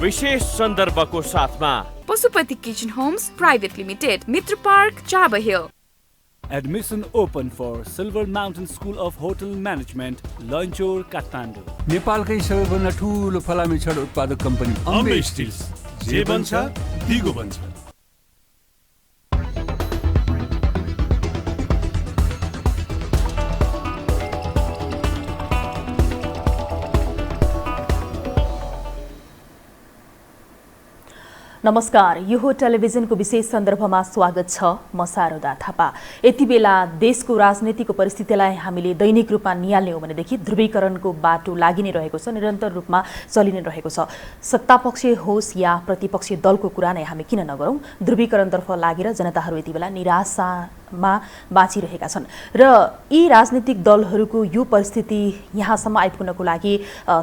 विशेष सन्दर्भको साथमा Pashupati kitchen homes private limited, Mitra park, Chabahil. Admission open for Silver Mountain School of Hotel Management, Lanchor, Kathmandu. नेपालकै सबैभन्दा ठुलो फलामे छड उत्पादक कम्पनी अम्बे स्टिल्स, जे बन्छ दिगो बन्छ। नमस्कार, यो हो टेलिभिजनको विशेष सन्दर्भमा स्वागत छ। म शारदा थापा। यति बेला देशको राजनीतिको परिस्थितिलाई हामीले दैनिक रूपमा निहाल्ने हो भनेदेखि ध्रुवीकरणको बाटो लागि नै रहेको छ, निरन्तर रूपमा चलि नै रहेको छ। सत्तापक्षीय होस् या प्रतिपक्षीय दलको कुरा नै हामी किन नगरौँ, ध्रुवीकरणतर्फ लागेर जनताहरू यति बेला निराशामा बाँचिरहेका छन् र यी राजनीतिक दलहरूको यो परिस्थिति यहाँसम्म आइपुग्नको लागि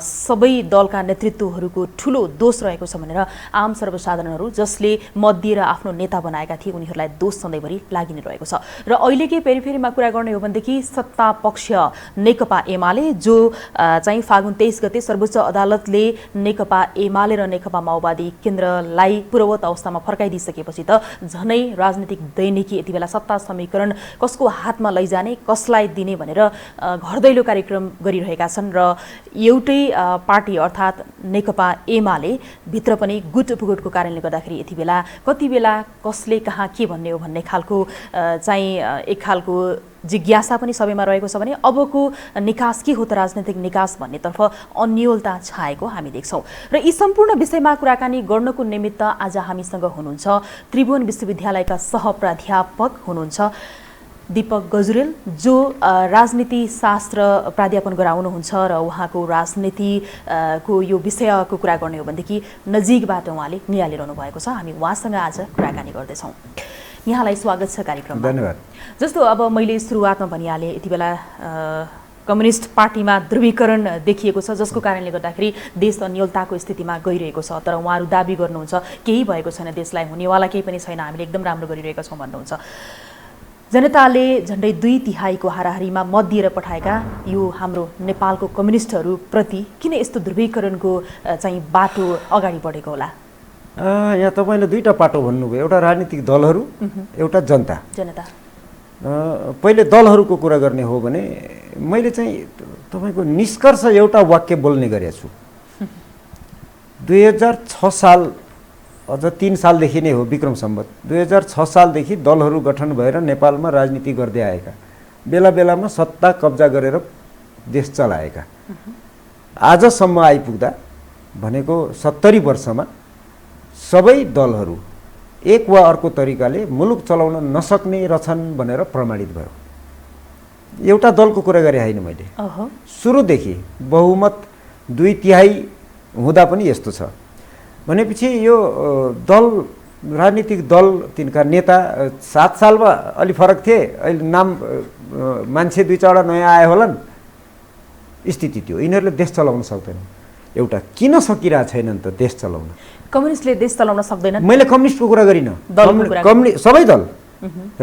सबै दलका नेतृत्वहरूको ठूलो दोष रहेको छ भनेर आम सर्वसाधारण जसले मत दिएर आफ्नो नेता बनाएका थिए उनीहरूलाई दोष सधैँभरि लागि नै रहेको छ। र अहिलेकै पेरिफेरीमा कुरा गर्ने हो भनेदेखि सत्ता पक्ष नेकपा एमाले जो चाहिँ फागुन 23 गते सर्वोच्च अदालतले नेकपा एमाले र नेकपा माओवादी केन्द्रलाई पूर्ववत अवस्थामा फर्काइदिइसकेपछि त झनै राजनीतिक दैनिकी यति बेला सत्ता समीकरण कसको हातमा लैजाने, कसलाई दिने भनेर घरदैलो कार्यक्रम गरिरहेका छन् र एउटै पार्टी अर्थात् नेकपा एमाले भित्र पनि गुटपुगुटको कारणले गर्दाखेरि यति बेला कति बेला कसले कहाँ के भन्ने हो भन्ने खालको चाहिँ एक खालको जिज्ञासा पनि सबैमा रहेको छ भने अबको निकास के हो त राजनीतिक निकास भन्नेतर्फ अन्योलता छाएको हामी देख्छौँ। र यी सम्पूर्ण विषयमा कुराकानी गर्नको निमित्त आज हामीसँग हुनुहुन्छ त्रिभुवन विश्वविद्यालयका सहप्राध्यापक हुनुहुन्छ दीपक गजुरेल, जो राजनीति शास्त्र प्राध्यापन गराउनुहुन्छ र उहाँको राजनीतिको यो विषयको कुरा गर्ने हो भनेदेखि नजिकबाट उहाँले निहालिरहनु भएको छ। हामी उहाँसँग आज कुराकानी गर्दैछौँ। यहाँलाई स्वागत छ कार्यक्रममा। धन्यवाद। जस्तो अब मैले सुरुवातमा भनिहालेँ, यति बेला कम्युनिस्ट पार्टीमा ध्रुवीकरण देखिएको छ, जसको कारणले गर्दाखेरि देश अन्योलताको स्थितिमा गइरहेको छ। तर उहाँहरू दाबी गर्नुहुन्छ केही भएको छैन, देशलाई हुनेवाला केही पनि छैन, हामीले एकदम राम्रो गरिरहेका छौँ भन्नुहुन्छ। जनताले झन्डै 2/3 हाराहारीमा मत दिएर पठाएका यो हाम्रो नेपालको कम्युनिस्टहरू प्रति किन यस्तो ध्रुवीकरणको चाहिँ बाटो अगाडि बढेको होला? यहाँ तपाईँले दुईटा पाटो भन्नुभयो, एउटा राजनीतिक दलहरू, एउटा जनता। पहिले दलहरूको कुरा गर्ने हो भने मैले चाहिँ तपाईँको निष्कर्ष एउटा वाक्य बोल्ने गरेको छु। 2006 साल अझ 3 सालदेखि नै हो, विक्रम सम्वत 2006 सालदेखि दलहरू गठन भएर नेपालमा राजनीति गर्दै आएका, बेला बेलामा सत्ता कब्जा गरेर देश चलाएका, आजसम्म आइपुग्दा भनेको 70 वर्षमा सबै दलहरू एक वा अर्को तरिकाले मुलुक चलाउन नसक्ने रहेछन् भनेर प्रमाणित भयो। एउटा दलको कुरा गरे होइन मैले, सुरुदेखि बहुमत 2/3 हुँदा पनि यस्तो छ भनेपछि यो दल, राजनीतिक दल, तिनका नेता 7 सालमा अलि फरक थिए, अहिले नाम मान्छे 2-4 नयाँ आए होलान्, स्थिति त्यो। यिनीहरूले देश चलाउन सक्दैन। एउटा किन सकिरहेको छैनन् त देश चलाउन? कम्युनिस्टले देश चलाउन सक्दैन? मैले कम्युनिस्टको कुरा गरिनँ, सबै दल,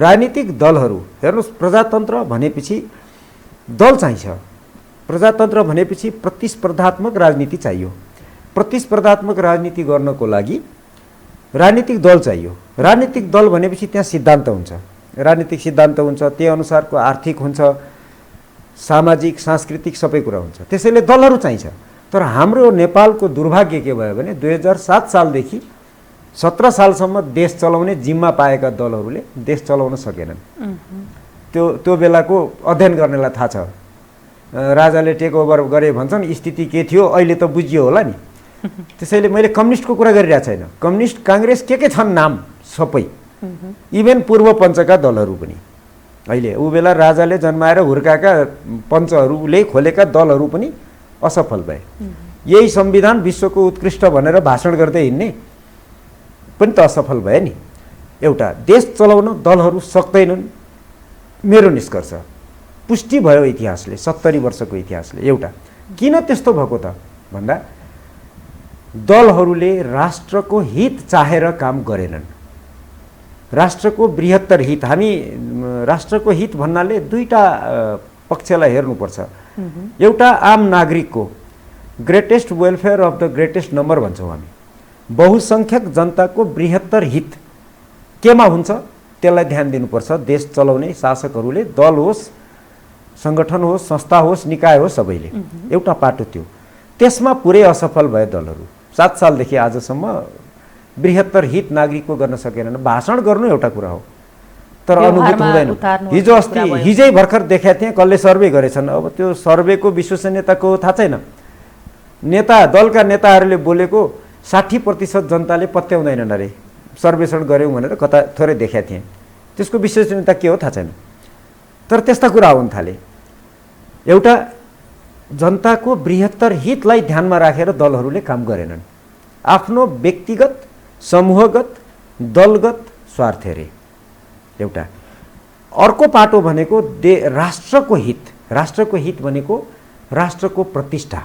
राजनीतिक दलहरू। हेर्नुहोस्, प्रजातन्त्र भनेपछि दल चाहिन्छ, प्रजातन्त्र भनेपछि प्रतिस्पर्धात्मक राजनीति चाहियो। प्रतिस्पर्धात्मक राजनीति गर्नको लागि राजनीतिक दल चाहियो। राजनीतिक दल भनेपछि त्यहाँ सिद्धान्त हुन्छ, राजनीतिक सिद्धान्त हुन्छ, त्यही अनुसारको आर्थिक हुन्छ, सामाजिक सांस्कृतिक सबै कुरा हुन्छ, त्यसैले दलहरू चाहिन्छ। तर हाम्रो नेपालको दुर्भाग्य के भयो भने 2007 सालदेखि 17 सालसम्म देश चलाउने जिम्मा पाएका दलहरूले देश चलाउन सकेनन्। त्यो बेलाको अध्ययन गर्नेलाई थाहा छ। राजाले टेक ओभर गरे भन्छन्, स्थिति के थियो अहिले त बुझियो होला नि। त्यसैले मैले कम्युनिस्टको कुरा गरिरहेको छैन। कम्युनिस्ट, काङ्ग्रेस के छन् नाम सबै, इभेन पूर्व पञ्चका दलहरू पनि अहिले ऊ बेला राजाले जन्माएर हुर्काएका पञ्चहरूले खोलेका दलहरू पनि असफल भए। यही संविधान विश्वको उत्कृष्ट भनेर भाषण गर्दै हिँड्ने पनि त असफल भए नि। एउटा देश चलाउन दलहरू सक्दैनन्, मेरो निष्कर्ष पुष्टि भयो इतिहासले, 70 वर्षको इतिहासले। एउटा किन त्यस्तो भएको त भन्दा दलहरूले राष्ट्रको हित चाहेर काम गरेनन्। राष्ट्रको बृहत्तर हित, हामी राष्ट्रको हित भन्नाले दुईटा पक्षलाई हेर्नुपर्छ। एउटा आम नागरिकको greatest welfare of the greatest number भन्छौँ हामी। बहुसङ्ख्यक जनताको बृहत्तर हित केमा हुन्छ त्यसलाई ध्यान दिनुपर्छ। देश चलाउने शासकहरूले, दल होस्, सङ्गठन होस्, संस्था होस्, निकाय होस्, सबैले एउटा पाटो त्यो। त्यसमा पुरै असफल भए दलहरू। 7 सालदेखि आजसम्म बृहत्तर हित नागरिकको गर्न सकेनन्। भाषण गर्नु एउटा कुरा हो, तर अनुभूत हुँदैन। हिजो अस्ति हिजै भर्खर देखाएको थिएँ, कसले सर्वे गरेछन्। अब त्यो सर्वेको विश्वसनीयताको थाहा छैन। दलका नेताहरूले बोलेको 60% जनताले पत्याउँदैनन् अरे, सर्वेक्षण गऱ्यौँ भनेर कता थोरै देखाएको थिएँ। त्यसको विश्वसनीयता के हो थाहा छैन, तर त्यस्ता कुरा आउन थाले। एउटा जनताको बृहत्तर हितलाई ध्यानमा राखेर दलहरूले काम गरेनन्। आफ्नो व्यक्तिगत, समूहगत, दलगत स्वार्थ हेरे एउटा। अर्को पाटो भनेको राष्ट्रको हित। राष्ट्रको हित भनेको राष्ट्रको प्रतिष्ठा।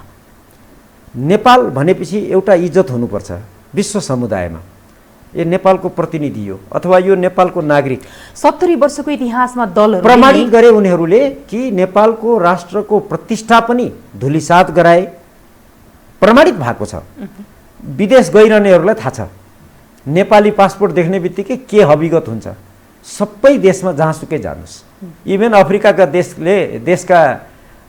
नेपाल भनेपछि एउटा इज्जत हुनुपर्छ विश्व समुदायमा। यो नेपालको प्रतिनिधि हो अथवा यो नेपालको नागरिक। 70 वर्षको इतिहासमा दलहरू प्रमाणित गरे उनीहरूले कि नेपालको राष्ट्रको प्रतिष्ठा पनि धुलिसात गराए। प्रमाणित भएको छ। विदेश गइरहनेहरूलाई थाहा छ नेपाली पासपोर्ट देख्ने बित्तिकै के हविगत हुन्छ। सबै देशमा जहाँसुकै जानुहोस्, इभन अफ्रिकाका देशका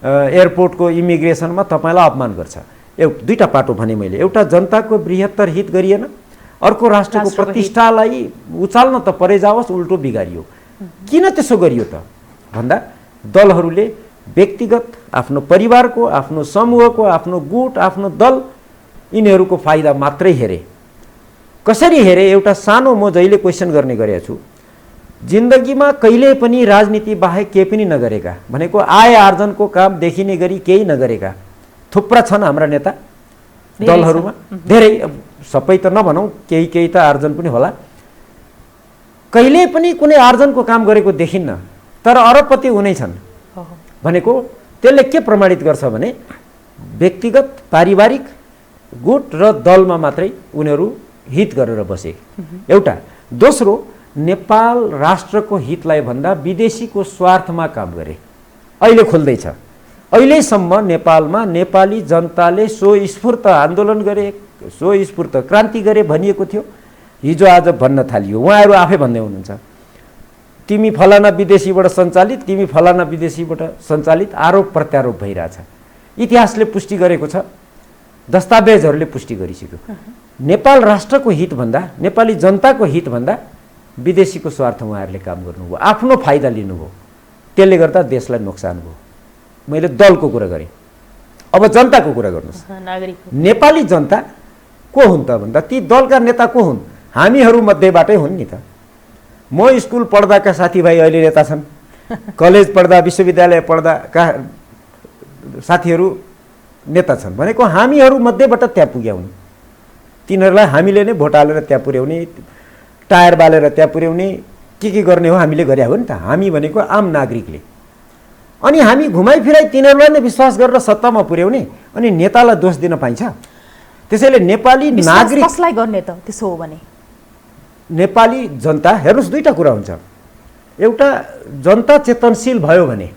एयरपोर्टको इमिग्रेसनमा तपाईँलाई अपमान गर्छ। दुईटा पाटो भने मैले। एउटा जनताको बृहत्तर हित गरिएन, अर्को राष्ट्रको प्रतिष्ठालाई उचाल्न त परे जाओस्, उल्टो बिगारियो। किन त्यसो गरियो त भन्दा दलहरूले व्यक्तिगत, आफ्नो परिवारको, आफ्नो समूहको, आफ्नो गुट, आफ्नो दल, यिनीहरूको फाइदा मात्रै हेरे। कसरी हेरे? एउटा सानो म जहिले क्वेसन गर्ने गरेको छु। जिन्दगीमा कहिले पनि राजनीति बाहेक केही पनि नगरेका भनेको आय आर्जनको काम देखिने गरी केही नगरेका थुप्रा छन् हाम्रा नेता दलहरूमा। धेरै, सबै त नभनौँ, केही त आर्जन पनि होला। कहिले पनि कुनै आर्जनको काम गरेको देखिन्न, तर अरबपति हुनै छन् भनेको त्यसले के प्रमाणित गर्छ भने व्यक्तिगत, पारिवारिक, गुट र दलमा मात्रै उनीहरू हित गरेर बसे। एउटा। दोस्रो, नेपाल राष्ट्रको हितलाई भन्दा विदेशीको स्वार्थमा काम गरे। अहिले खुल्दैछ। अहिलेसम्म नेपालमा नेपाली जनताले स्वस्फूर्त आन्दोलन गरे, स्वस्फूर्त क्रान्ति गरे भनिएको थियो। हिजो आज भन्न थालियो। उहाँहरू आफै भन्दै हुनुहुन्छ तिमी फलाना विदेशीबाट सञ्चालित, तिमी फलाना विदेशीबाट सञ्चालित। आरोप प्रत्यारोप भइरहेछ। इतिहासले पुष्टि गरेको छ, दस्तावेजहरूले पुष्टि गरिसक्यो। नेपाल राष्ट्रको हितभन्दा, नेपाली जनताको हितभन्दा विदेशीको स्वार्थ उहाँहरूले काम गर्नुभयो, आफ्नो फाइदा लिनुभयो। त्यसले गर्दा देशलाई नोक्सान भयो। मैले दलको कुरा गरेँ। अब जनताको कुरा गर्नुहोस्। नेपाली जनता को हुन् त भन्दा ती दलका नेता को हुन्? हामीहरू मध्येबाटै हुन् नि त। म स्कुल पढ्दाका साथीभाइ अहिले नेता छन्, कलेज पढ्दा, विश्वविद्यालय पढ्दाका साथीहरू नेता छन् भनेको हामीहरू मध्येबाट त्यहाँ पुग्या हुन्। तिनीहरूलाई हामीले नै भोट हालेर त्यहाँ पुर्याउने, टायर बालेर त्यहाँ पुर्याउने, के गर्ने हो हामीले गरे हो नि त। हामी भनेको आम नागरिकले। अनि हामी घुमाइफिराइ तिनीहरूलाई नै विश्वास गरेर सत्तामा पुर्याउने, अनि नेतालाई दोष दिन पाइन्छ? त्यसैले नेपाली नागरिक कसलाई गर्ने त त्यसो हो भने? नेपाली जनता हेर्नुहोस्, दुईटा कुरा हुन्छ। एउटा, जनता चेतनशील भयो भने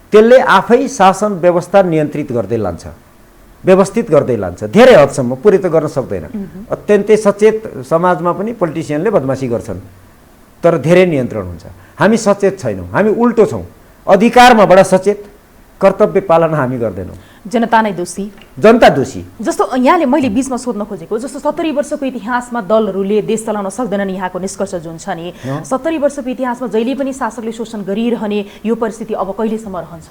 त्यसले आफै शासन व्यवस्था नियन्त्रित गर्दै लान्छ, व्यवस्थित गर्दै लान्छ। धेरै हदसम्म, पुरै त गर्न सक्दैन। अत्यन्तै सचेत समाजमा पनि पोलिटिसियनले बदमासी गर्छन्, तर धेरै नियन्त्रण हुन्छ। हामी सचेत छैनौँ, हामी उल्टो छौँ। अधिकारमा बडा सचेत, कर्तव्य पालना हामी गर्दैनौँ। जनता नै दोषी, जनता दोषी। जस्तो यहाँले मैले बीचमा सोध्न खोजेको, जस्तो 70 वर्षको इतिहासमा दलहरूले देश चलाउन सक्दैनन् यहाँको निष्कर्ष जुन छ नि, 70 वर्षको इतिहासमा जहिले पनि शासकले शोषण गरिरहने यो परिस्थिति अब कहिलेसम्म रहन्छ?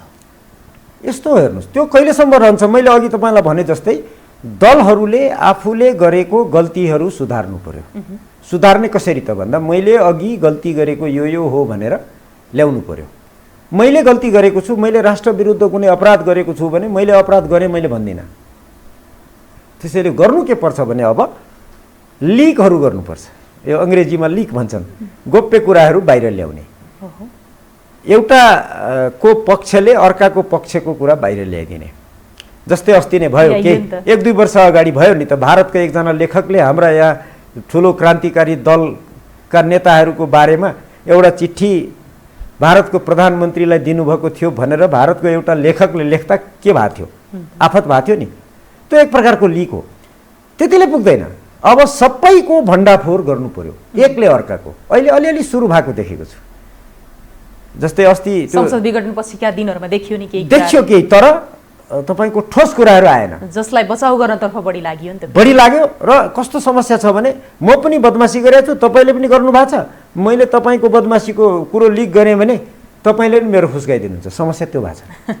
यस्तो हेर्नुहोस्, त्यो कहिलेसम्म रहन्छ? मैले अघि तपाईँलाई भने जस्तै दलहरूले आफूले गरेको गल्तीहरू सुधार्नु पर्यो। सुधार्ने कसरी त भन्दा मैले अघि गल्ती गरेको यो हो भनेर ल्याउनु पर्यो। मैले गल्ती गरेको छु, मैले राष्ट्र विरुद्ध कुनै अपराध गरेको छु भने मैले अपराध गरेँ मैले भन्दिनँ। त्यसैले गर्नु के पर्छ भने अब लिकहरू गर्नुपर्छ। यो अङ्ग्रेजीमा लिक भन्छन्, गोप्य कुराहरू बाहिर ल्याउने। एउटा को पक्षले अर्काको पक्षको कुरा बाहिर ल्याइदिने। जस्तै अस्ति नै भयो, के 1-2 वर्ष अगाडि भयो नि त, भारतको एकजना लेखकले हाम्रा यहाँ ठुलो क्रान्तिकारी दलका नेताहरूको बारेमा एउटा चिठी भारतको प्रधानमन्त्रीलाई दिनुभएको थियो भनेर भारतको एउटा लेखकले लेख्दा के भएको थियो? आफत भएको थियो नि। त्यो एक प्रकारको लिक हो। त्यतिले पुग्दैन। अब सबैको भण्डाफोर गर्नु पर्यो एकले अर्काको। अहिले अलिअलि सुरु भएको देखेको छु। जस्तै अस्ति संसद विघटन पछिका दिनहरुमा देखियो नि केही देखियो केही, तर तपाईको ठोस कुराहरू आएन। जसलाई बचाउ गर्नतर्फ बढी लाग्यो नि त। बढी लाग्यो र कस्तो समस्या छ भने म पनि बदमासी गरेको छु, तपाईले पनि गर्नु भएको छ। मैले तपाईको बदमासीको कुरो लिक गरेँ भने तपाईले पनि मेरो फुस्काइदिनुहुन्छ। समस्या त्यो भएको छ।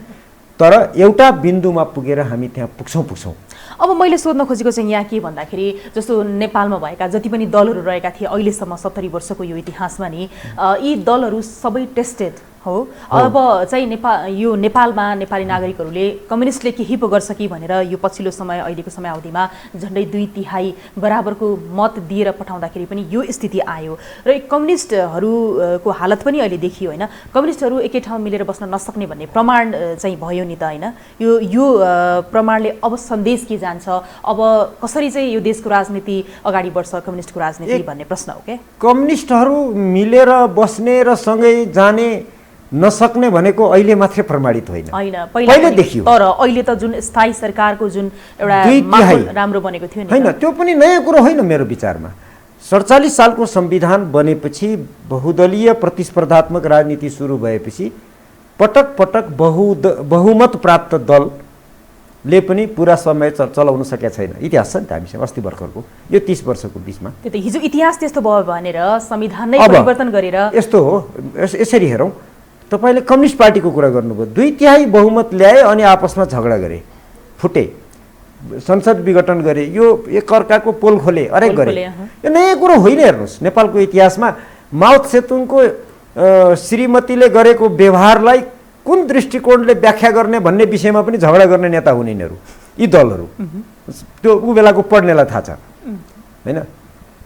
तर एउटा बिन्दुमा पुगेर हामी त्यहाँ पुग्छौं। अब मैले सोध्न खोजेको चाहिँ यहाँ के भन्दाखेरि जस्तो नेपालमा भएका जति पनि दलहरू रहेका थिए अहिलेसम्म 70 वर्षको यो इतिहासमा नि यी दलहरू सबै टेस्टेड हो। अब चाहिँ नेपालमा नेपाली नागरिकहरूले कम्युनिस्टले केही पो गर्छ कि भनेर यो पछिल्लो समय अहिलेको समयावधिमा झन्डै 2/3 बराबरको मत दिएर पठाउँदाखेरि पनि यो स्थिति आयो र कम्युनिस्टहरूको हालत पनि अहिले देखियो होइन। कम्युनिस्टहरू एकै ठाउँ मिलेर बस्न नसक्ने भन्ने प्रमाण चाहिँ भयो नि त होइन। यो प्रमाणले अब सन्देश के जान्छ, अब कसरी चाहिँ यो देशको राजनीति अगाडि बढ्छ कम्युनिस्टको राजनीति भन्ने प्रश्न हो के। कम्युनिस्टहरू मिलेर बस्ने र सँगै जाने नसक्ने भनेको अहिले मात्रै प्रमाणित होइन, पहिले देखियो। तर अहिले त जुन स्थायी सरकारको जुन एउटा माहौल राम्रो बनेको थियो नि, हैन त्यो पनि नयाँ कुरो होइन मेरो विचारमा। 47 सालको संविधान बनेपछि बहुदलीय प्रतिस्पर्धात्मक राजनीति सुरु भएपछि पटक पटक बहुमत प्राप्त दलले पनि पुरा समय चलाउन सकेका छैन। इतिहास छ नि त हामीसँग अस्ति भर्खरको यो 30 वर्षको बीचमा। त्यो त हिजो इतिहास त्यस्तो भयो भनेर संविधान नै परिवर्तन गरेर यस्तो हो। यसरी हेरौँ, तपाईले कम्युनिस्ट पार्टीको कुरा गर्नुभयो, 2/3 बहुमत ल्याए अनि आपसमा झगडा गरे, फुटे, संसद विघटन गरे, यो एकअर्काको पोल खोले, अरेक गरे। यो नयाँ कुरो होइन। हेर्नुहोस् नेपालको इतिहासमा माओ त्से-तुङको श्रीमतीले गरेको व्यवहारलाई कुन दृष्टिकोणले व्याख्या गर्ने भन्ने विषयमा पनि झगडा गर्ने नेता हुन् यिनीहरू, यी दलहरू। त्यो उ बेलाको पढ्नेलाई थाहा छ होइन।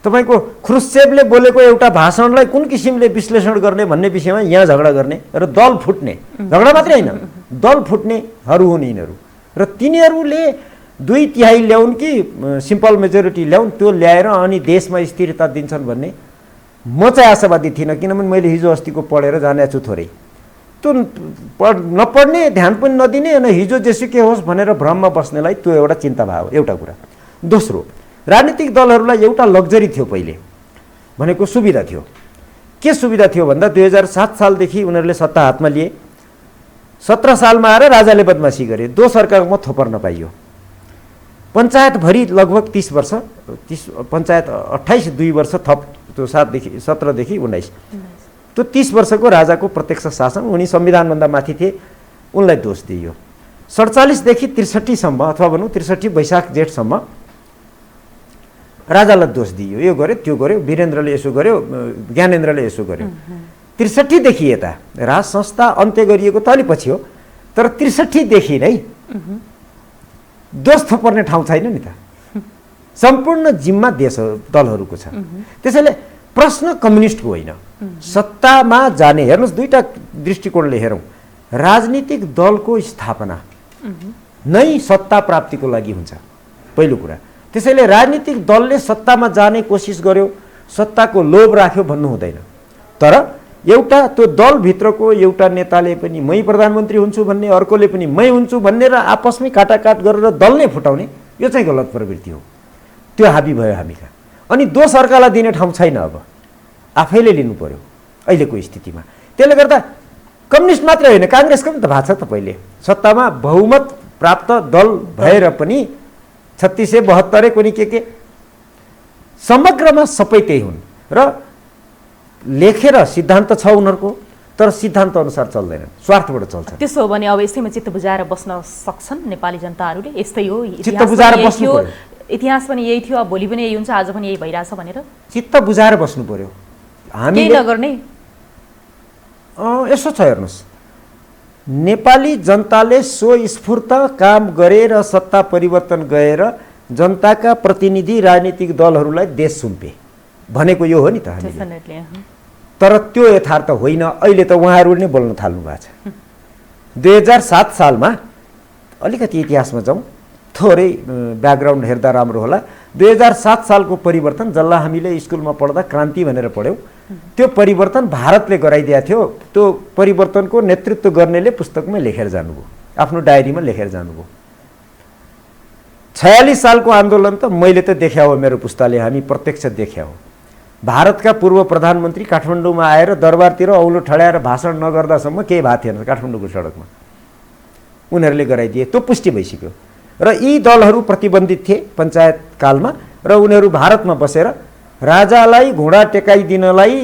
तपाईको ख्रुश्चेभले बोलेको एउटा भाषणलाई कुन किसिमले विश्लेषण गर्ने भन्ने विषयमा यहाँ झगडा गर्ने र दल फुट्ने, झगडा मात्रै होइन दल फुट्नेहरू हुन् यिनीहरू। र तिनीहरूले 2/3 ल्याउन् कि सिम्पल मेजोरिटी ल्याउन्, त्यो ल्याएर अनि देशमा स्थिरता दिन्छन् भन्ने म चाहिँ आशावादी थिइनँ। किनभने मैले हिजो अस्तिको पढेर जानेको छु थोरै। त्यो नपढ्ने, ध्यान पनि नदिने, अनि हिजो जेसुकै होस् भनेर भ्रममा बस्नेलाई त्यो एउटा चिन्ता भयो, एउटा कुरा। दोस्रो, राजनीतिक दलहरूलाई एउटा लग्जरी थियो पहिले भनेको सुविधा थियो। के सुविधा थियो भन्दा 2007 सालदेखि उनीहरूले सत्ता हातमा लिए। 17 सालमा आएर राजाले बदमासी गरे, दो सरकारमा थोपर्न पाइयो। पञ्चायतभरि लगभग 30 वर्ष, पञ्चायत 28 वर्ष थप, त्यो 17देखि 19, त्यो 30 वर्षको राजाको प्रत्यक्ष शासन, उनी संविधानभन्दा माथि थिए, उनलाई दोष दिइयो। 47 देखि 63 सम्म अथवा भनौँ 63 वैशाख जेठसम्म राजालाई दोष दियो, यो गर्यो त्यो गर्यो, वीरेन्द्रले यसो गर्यो, ज्ञानेन्द्रले यसो गर्यो। 63 देखि यता राज संस्था अन्त्य गरिएको त अलि पछि हो, तर 63 देखि नै दोष थोपर्ने ठाउँ छैन नि त। सम्पूर्ण जिम्मा देश दलहरूको छ। त्यसैले प्रश्न कम्युनिस्टको होइन, सत्तामा जाने। हेर्नुहोस्, दुईटा दृष्टिकोणले हेरौँ। राजनीतिक दलको स्थापना नै सत्ता प्राप्तिको लागि हुन्छ, पहिलो कुरा। त्यसैले राजनीतिक दलले सत्तामा जाने कोसिस गर्यो, सत्ताको लोभ राख्यो भन्नु हुँदैन। तर एउटा त्यो दलभित्रको एउटा नेताले पनि मै प्रधानमन्त्री हुन्छु भन्ने, अर्कोले पनि मै हुन्छु भन्ने र आपसमै काटाकाट गरेर दल नै फुटाउने, यो चाहिँ गलत प्रवृत्ति हो। त्यो हाबी भयो हामी कहाँ। अनि दोष अर्कालाई दिने ठाउँ छैन, अब आफैले लिनु पर्यो अहिलेको स्थितिमा। त्यसले गर्दा कम्युनिस्ट मात्रै होइन, काङ्ग्रेसको पनि त भएको छ त। पहिले सत्तामा बहुमत प्राप्त दल भएर पनि 3672 कुनै के समग्रमा सबै त्यही हुन् र लेखेर सिद्धान्त छ उनीहरूको, तर सिद्धान्त अनुसार चल्दैन, स्वार्थबाट चल्छ। त्यसो हो भने अब यस्तैमा चित्त बुझाएर बस्न सक्छन् नेपाली जनताहरूले? यस्तै हो, चित्त बुझाएर बस्नु पर्यो। इतिहास पनि यही थियो, अब भोलि पनि यही हुन्छ, आज पनि यही भइरहेछ भनेर चित्त बुझाएर बस्नु पर्यो। हामी नगर्ने यसो छ, हेर्नुहोस्, नेपाली जनताले स्वस्फूर्त काम गरेर सत्ता परिवर्तन गरेर जनताका प्रतिनिधि राजनीतिक दलहरूलाई देश सुम्पे भनेको यो हो नि त हामीले। तर त्यो यथार्थ होइन। अहिले त उहाँहरू नै बोल्न थाल्नु भएको छ। 2007 सालमा, अलिकति इतिहासमा जाउँ, थोरै ब्याकग्राउन्ड हेर्दा राम्रो होला। 2007 सालको परिवर्तन, जसलाई हामीले स्कुलमा पढ्दा क्रान्ति भनेर पढ्यौँ, त्यो परिवर्तन भारतले गराइदिएको थियो। त्यो परिवर्तनको नेतृत्व गर्नेले पुस्तकमै लेखेर जानुभयो, आफ्नो डायरीमा लेखेर जानुभयो। 46 सालको आन्दोलन त मैले त देख्या हो, मेरो पुस्ताले हामी प्रत्यक्ष देख्या हो। भारतका पूर्व प्रधानमन्त्री काठमाडौँमा आएर दरबारतिर औलो ठड्याएर भाषण नगर्दासम्म केही भएको थिएन काठमाडौँको सडकमा, उनीहरूले गराइदिए, त्यो पुष्टि भइसक्यो। र यी दलहरू प्रतिबन्धित थिए पञ्चायत कालमा र उनीहरू भारतमा बसेर राजालाई घोडा टेकाइदिनलाई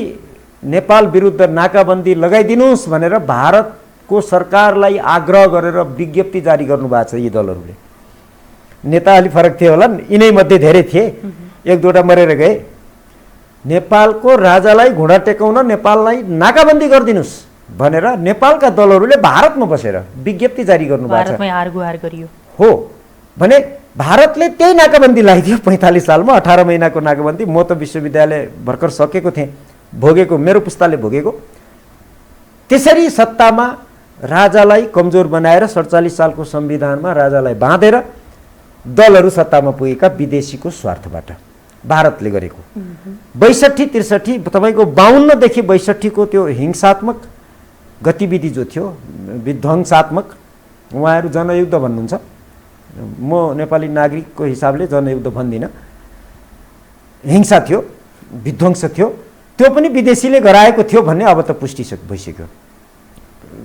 नेपाल विरुद्ध नाकाबन्दी लगाइदिनुहोस् भनेर भारतको सरकारलाई आग्रह गरेर विज्ञप्ति जारी गर्नुभएको छ। यी दलहरूले नेता अलि फरक थिए होला, यिनै मध्ये धेरै थिए, एक दुईवटा मरेर गए। नेपालको राजालाई घोडा टेकाउन नेपाललाई नाकाबन्दी गरिदिनुहोस् भनेर नेपालका दलहरूले भारतमा बसेर विज्ञप्ति जारी गर्नुभएको छ। भारतमै हारगुहार गरियो हो भने भारतले त्यही नाकाबन्दी लगाइदियो 45 सालमा, 18 महिनाको नाकाबन्दी। म त विश्वविद्यालय भर्खर सकेको थिएँ, भोगेको, मेरो पुस्ताले भोगेको। त्यसरी सत्तामा राजालाई कमजोर बनाएर 47 सालको संविधानमा राजालाई बाँधेर दलहरू सत्तामा पुगेका विदेशीको स्वार्थबाट भारतले गरेको। 62-63 तपाईँको 52 देखि 62 को त्यो हिंसात्मक गतिविधि जो थियो, विध्वंसात्मक, उहाँहरू जनयुद्ध भन्नुहुन्छ, म नेपाली नागरिकको हिसाबले जनयुद्ध भन्दिनँ, हिंसा थियो, विध्वंस थियो, त्यो पनि विदेशीले गराएको थियो भन्ने अब त पुष्टि भइसक्यो।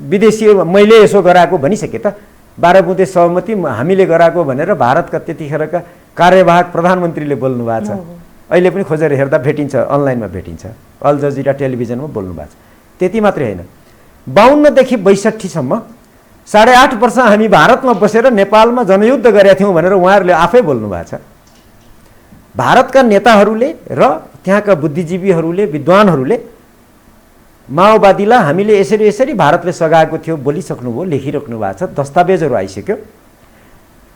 विदेशी मैले यसो गराएको भनिसकेँ त, 12 बुँदे सहमति हामीले गराएको भनेर भारतका त्यतिखेरका कार्यवाहक प्रधानमन्त्रीले बोल्नु भएको छ। अहिले पनि खोजेर हेर्दा भेटिन्छ, अनलाइनमा भेटिन्छ, अल जजिरा टेलिभिजनमा बोल्नु भएको छ। त्यति मात्रै होइन, 52 देखि 62 सम्म 8.5 वर्ष हामी भारतमा बसेर नेपालमा जनयुद्ध गरेका थियौँ भनेर उहाँहरूले आफै बोल्नु भएको छ। भारतका नेताहरूले र त्यहाँका बुद्धिजीवीहरूले, विद्वानहरूले माओवादीलाई हामीले यसरी यसरी भारतले सघाएको थियो बोलिसक्नुभयो, लेखिराख्नु भएको छ, दस्तावेजहरू आइसक्यो।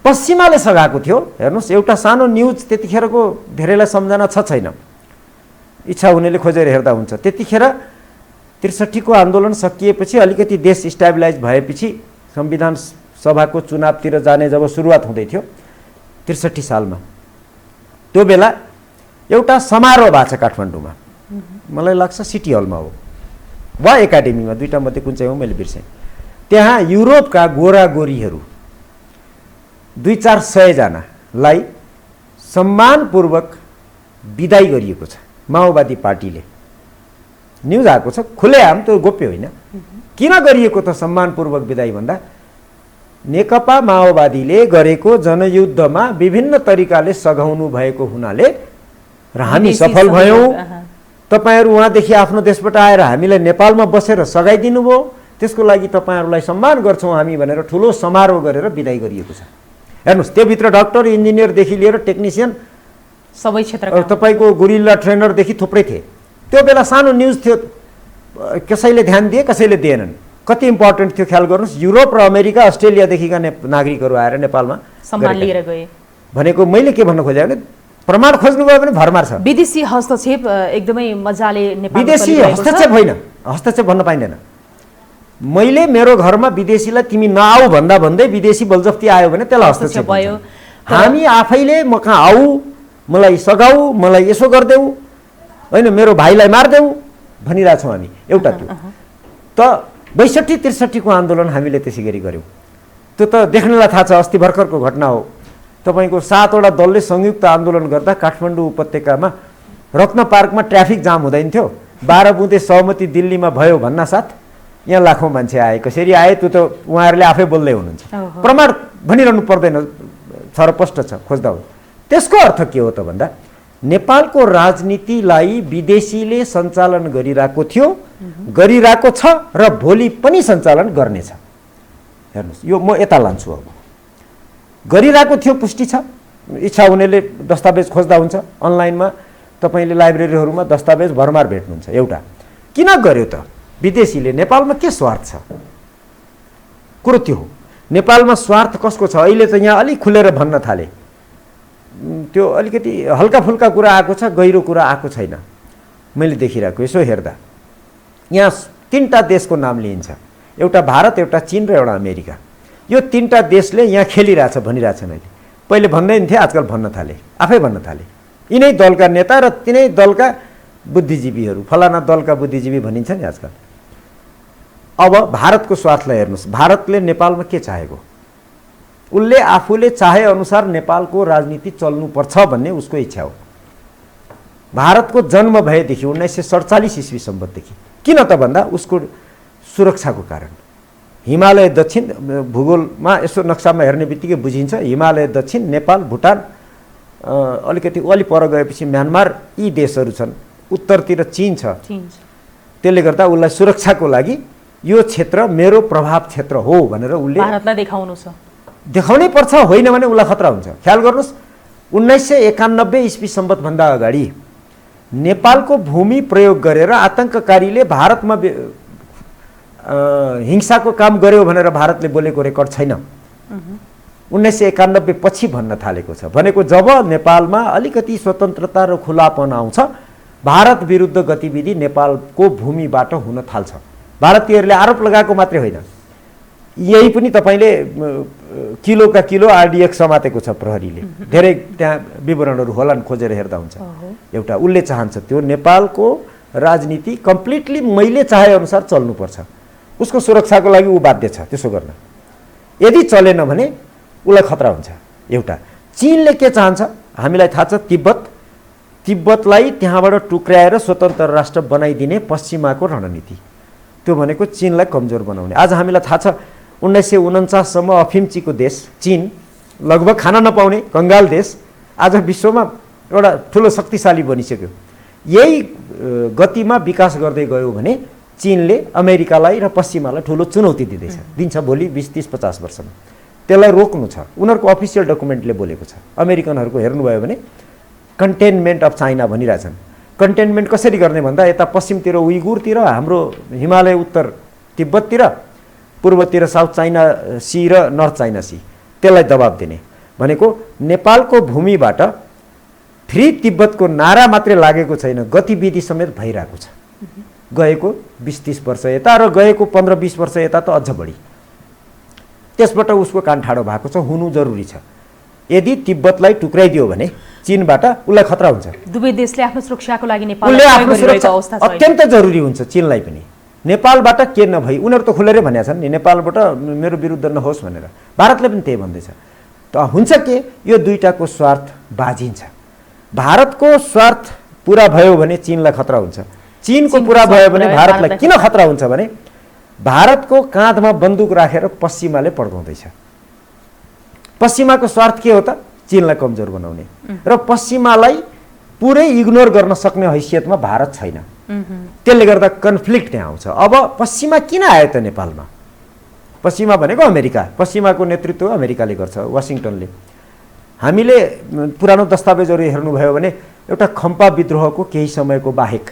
पश्चिमाले सघाएको थियो, हेर्नुहोस्, एउटा सानो न्युज त्यतिखेरको धेरैलाई सम्झना छ छैन, इच्छा हुनेले खोजेर हेर्दा हुन्छ। त्यतिखेर 63 को आन्दोलन सकिएपछि अलिकति देश स्टेबलाइज भएपछि संविधान सभाको चुनावतिर जाने जब सुरुवात हुँदै थियो 63 सालमा, त्यो बेला एउटा समारोह भएको छ काठमाडौँमा, मलाई लाग्छ सिटी हलमा हो वा एकाडेमीमा, दुईटा मध्ये कुन चाहिँ हो मैले बिर्सेँ। त्यहाँ युरोपका गोरा गोरीहरू 200-400 जनालाई सम्मानपूर्वक विदाई गरिएको छ माओवादी पार्टीले। न्युज आएको छ, खुलेआम, त्यो गोप्य होइन। किन गरिएको त सम्मानपूर्वक विदाई भन्दा नेकपा माओवादीले गरेको जनयुद्धमा विभिन्न तरिकाले सघाउनु भएको हुनाले र हामी सफल भयौँ, तपाईहरू उहाँदेखि आफ्नो देशबाट आएर हामीलाई नेपालमा बसेर सघाइदिनु भयो, त्यसको लागि तपाईँहरूलाई सम्मान गर्छौँ हामी भनेर ठुलो समारोह गरेर विदाई गरिएको छ। हेर्नुहोस्, त्योभित्र डाक्टर, इन्जिनियरदेखि लिएर टेक्निसियन, सबै क्षेत्रका तपाईँको गुरिल्ला ट्रेनरदेखि थुप्रै थिए। त्यो बेला सानो न्युज थियो, कसैले ध्यान दिए कसैले दिएनन्। कति इम्पोर्टेन्ट थियो ख्याल गर्नुहोस्, युरोप र अमेरिका, अस्ट्रेलियादेखिका नागरिकहरू आएर नेपालमा सम्मान लिएर गए भनेको। मैले के भन्न खोजेँ भने प्रमाण खोज्नुभयो भने भरमार छ। विदेशी हस्तक्षेप एकदमै मजाले नेपालमा विदेशी हस्तक्षेप होइन, हस्तक्षेप भन्न पाइँदैन। मैले मेरो घरमा विदेशीलाई तिमी नआऊ भन्दा भन्दै विदेशी बलजफ्ती आयो भने त्यसलाई हस्तक्षेप भयो। हामी आफैले म कहाँ आऊ, मलाई सघाऊ, मलाई यसो गरिदेऊ, होइन मेरो भाइलाई मारिदेऊ भनिरहेछौँ हामी। एउटा त्यो त 62-63 को आन्दोलन हामीले त्यसै गरी गऱ्यौँ। त्यो त देख्नेलाई थाहा छ, अस्ति भर्खरको घटना हो। तपाईँको 7 वटा दलले संयुक्त आन्दोलन गर्दा काठमाडौँ उपत्यकामा रत्न पार्कमा ट्राफिक जाम हुँदैन थियो। 12 बुँदे सहमति दिल्लीमा भयो भन्नासाथ यहाँ लाखौँ मान्छे आए। कसरी आए त्यो त उहाँहरूले आफै बोल्दै हुनुहुन्छ, प्रमाण भनिरहनु पर्दैन, छरपष्ट छ, खोज्दा हो। त्यसको अर्थ के हो त भन्दा नेपालको राजनीतिलाई विदेशीले सञ्चालन गरिरहेको थियो, गरिरहेको छ र भोलि पनि सञ्चालन गर्नेछ। हेर्नुहोस्, यो म यता लान्छु। अब गरिरहेको थियो पुष्टि छ, इच्छा हुनेले दस्तावेज खोज्दा हुन्छ, अनलाइनमा तपाईँले लाइब्रेरीहरूमा दस्तावेज भरमार भेट्नुहुन्छ। एउटा किन गर्यो त विदेशीले? नेपालमा के स्वार्थ छ? कुरो त्यो हो। नेपालमा स्वार्थ कसको छ? अहिले त यहाँ अलिक खुलेर भन्न थाले, त्यो अलिकति हल्का फुल्का कुरा आएको छ, गहिरो कुरा आएको छैन। मैले देखिरहेको यसो हेर्दा यहाँ 3टा देशको नाम लिइन्छ, एउटा भारत, एउटा चीन र एउटा अमेरिका। यो 3टा देशले यहाँ खेलिरहेछ भनिरहेछ। मैले पहिले भन्दैन थिएँ, आजकल भन्न थाले, आफै भन्न थाले। यिनै दलका नेता र तिनै दलका बुद्धिजीवीहरू, फलाना दलका बुद्धिजीवी भनिन्छ नि आजकल। अब भारतको स्वार्थलाई हेर्नुहोस्, भारतले नेपालमा के चाहेको? उसले आफूले चाहे अनुसार नेपालको राजनीति चल्नुपर्छ भन्ने उसको इच्छा हो। भारतको जन्म भएदेखि 1947 ईस्वीसम्मदेखि किन त भन्दा उसको सुरक्षाको कारण। हिमालय दक्षिण भूगोलमा यसो नक्सामा हेर्ने बित्तिकै बुझिन्छ हिमालय दक्षिण नेपाल भुटान अलिकति अलि पर गएपछि म्यानमार यी देशहरू छन्, उत्तरतिर चीन छ। त्यसले गर्दा उसलाई सुरक्षाको लागि यो क्षेत्र मेरो प्रभाव क्षेत्र हो भनेर उसले भारतलाई देखाउनु छ, देखाउनै पर्छ, होइन भने उसलाई खतरा हुन्छ। ख्याल गर्नुहोस् 1991 ईस्वी सम्बतभन्दा अगाडि नेपालको भूमि प्रयोग गरेर आतंककारीले भारतमा हिंसाको काम गर्यो भनेर भारतले बोलेको रेकर्ड छैन। 1991 पछि भन्न थालेको छ। भनेको जब नेपालमा अलिकति स्वतन्त्रता र खुलापन आउँछ भारत विरुद्ध गतिविधि नेपालको भूमिबाट हुन थाल्छ। भारतीयहरूले आरोप लगाएको मात्रै होइन, यही पनि तपाईँले किलोका किलो आरडीएक्स समातेको छ प्रहरीले। धेरै त्यहाँ विवरणहरू होलान्, खोजेर हेर्दा हुन्छ। एउटा उसले चाहन्छ त्यो नेपालको राजनीति कम्प्लिटली मैले चाहे अनुसार चल्नुपर्छ, उसको सुरक्षाको लागि ऊ बाध्य छ त्यसो गर्न। यदि चलेन भने उसलाई खतरा हुन्छ। एउटा चीनले के चाहन्छ हामीलाई थाहा छ, तिब्बतलाई त्यहाँबाट टुक्र्याएर स्वतन्त्र राष्ट्र बनाइदिने पश्चिमाको रणनीति, त्यो भनेको चीनलाई कमजोर बनाउने। आज हामीलाई थाहा छ 1949 सम्म अफिमचीको देश चीन, लगभग खान नपाउने कंगाल देश, आज विश्वमा एउटा ठुलो शक्तिशाली बनिसक्यो। यही गतिमा विकास गर्दै गयो भने चीनले अमेरिकालाई र पश्चिमालाई ठुलो चुनौती दिन्छ भोलि 20-30-50 वर्षमा। त्यसलाई रोक्नु छ, उनीहरूको अफिसियल डकुमेन्टले बोलेको छ। अमेरिकनहरूको हेर्नुभयो भने कन्टेनमेन्ट अफ चाइना भनिरहेछन्। कन्टेनमेन्ट कसरी गर्ने भन्दा यता पश्चिमतिर उइगुरतिर, हाम्रो हिमालय उत्तर तिब्बततिर, पूर्वतिर साउथ चाइना सी र नर्थ चाइना सी, त्यसलाई दबाब दिने। भनेको नेपालको भूमिबाट फ्री तिब्बतको नारा मात्रै लागेको छैन, गतिविधि समेत भइरहेको छ। गएको 20-30 वर्ष यता र गएको 15-20 वर्ष यता त अझ बढी। त्यसबाट उसको कान ठाडो भएको छ, हुनु जरुरी छ। यदि तिब्बतलाई टुक्राइदियो भने चीनबाट उसलाई खतरा हुन्छ। दुवै देशले आफ्नो सुरक्षाको लागि नेपालले आफ्नो सुरक्षा अत्यन्त जरुरी हुन्छ चीनलाई पनि। नेपालबाट के नभई उनीहरू त खुलेरै भनेका छन् नि नेपालबाट मेरो विरुद्ध नहोस् भनेर, भारतले पनि त्यही भन्दैछ। त हुन्छ के यो दुईटाको स्वार्थ बाजिन्छ। भारतको स्वार्थ पुरा भयो भने चीनलाई खतरा हुन्छ, चीनको पुरा भयो भने भारतलाई किन खतरा हुन्छ भने भारतको काँधमा बन्दुक राखेर पश्चिमाले पड्काउँदैछ। पश्चिमाको स्वार्थ के हो त? चीनलाई कमजोर बनाउने र पश्चिमालाई पुरै इग्नोर गर्न सक्ने हैसियतमा भारत छैन। त्यसले गर्दा कन्फ्लिक्ट त्यहाँ आउँछ। अब पश्चिमा किन आयो त नेपालमा? पश्चिमा भनेको अमेरिका, पश्चिमाको नेतृत्व अमेरिकाले गर्छ, वाशिङटनले। हामीले पुरानो दस्तावेजहरू हेर्नुभयो भने एउटा खम्पा विद्रोहको केही समयको बाहेक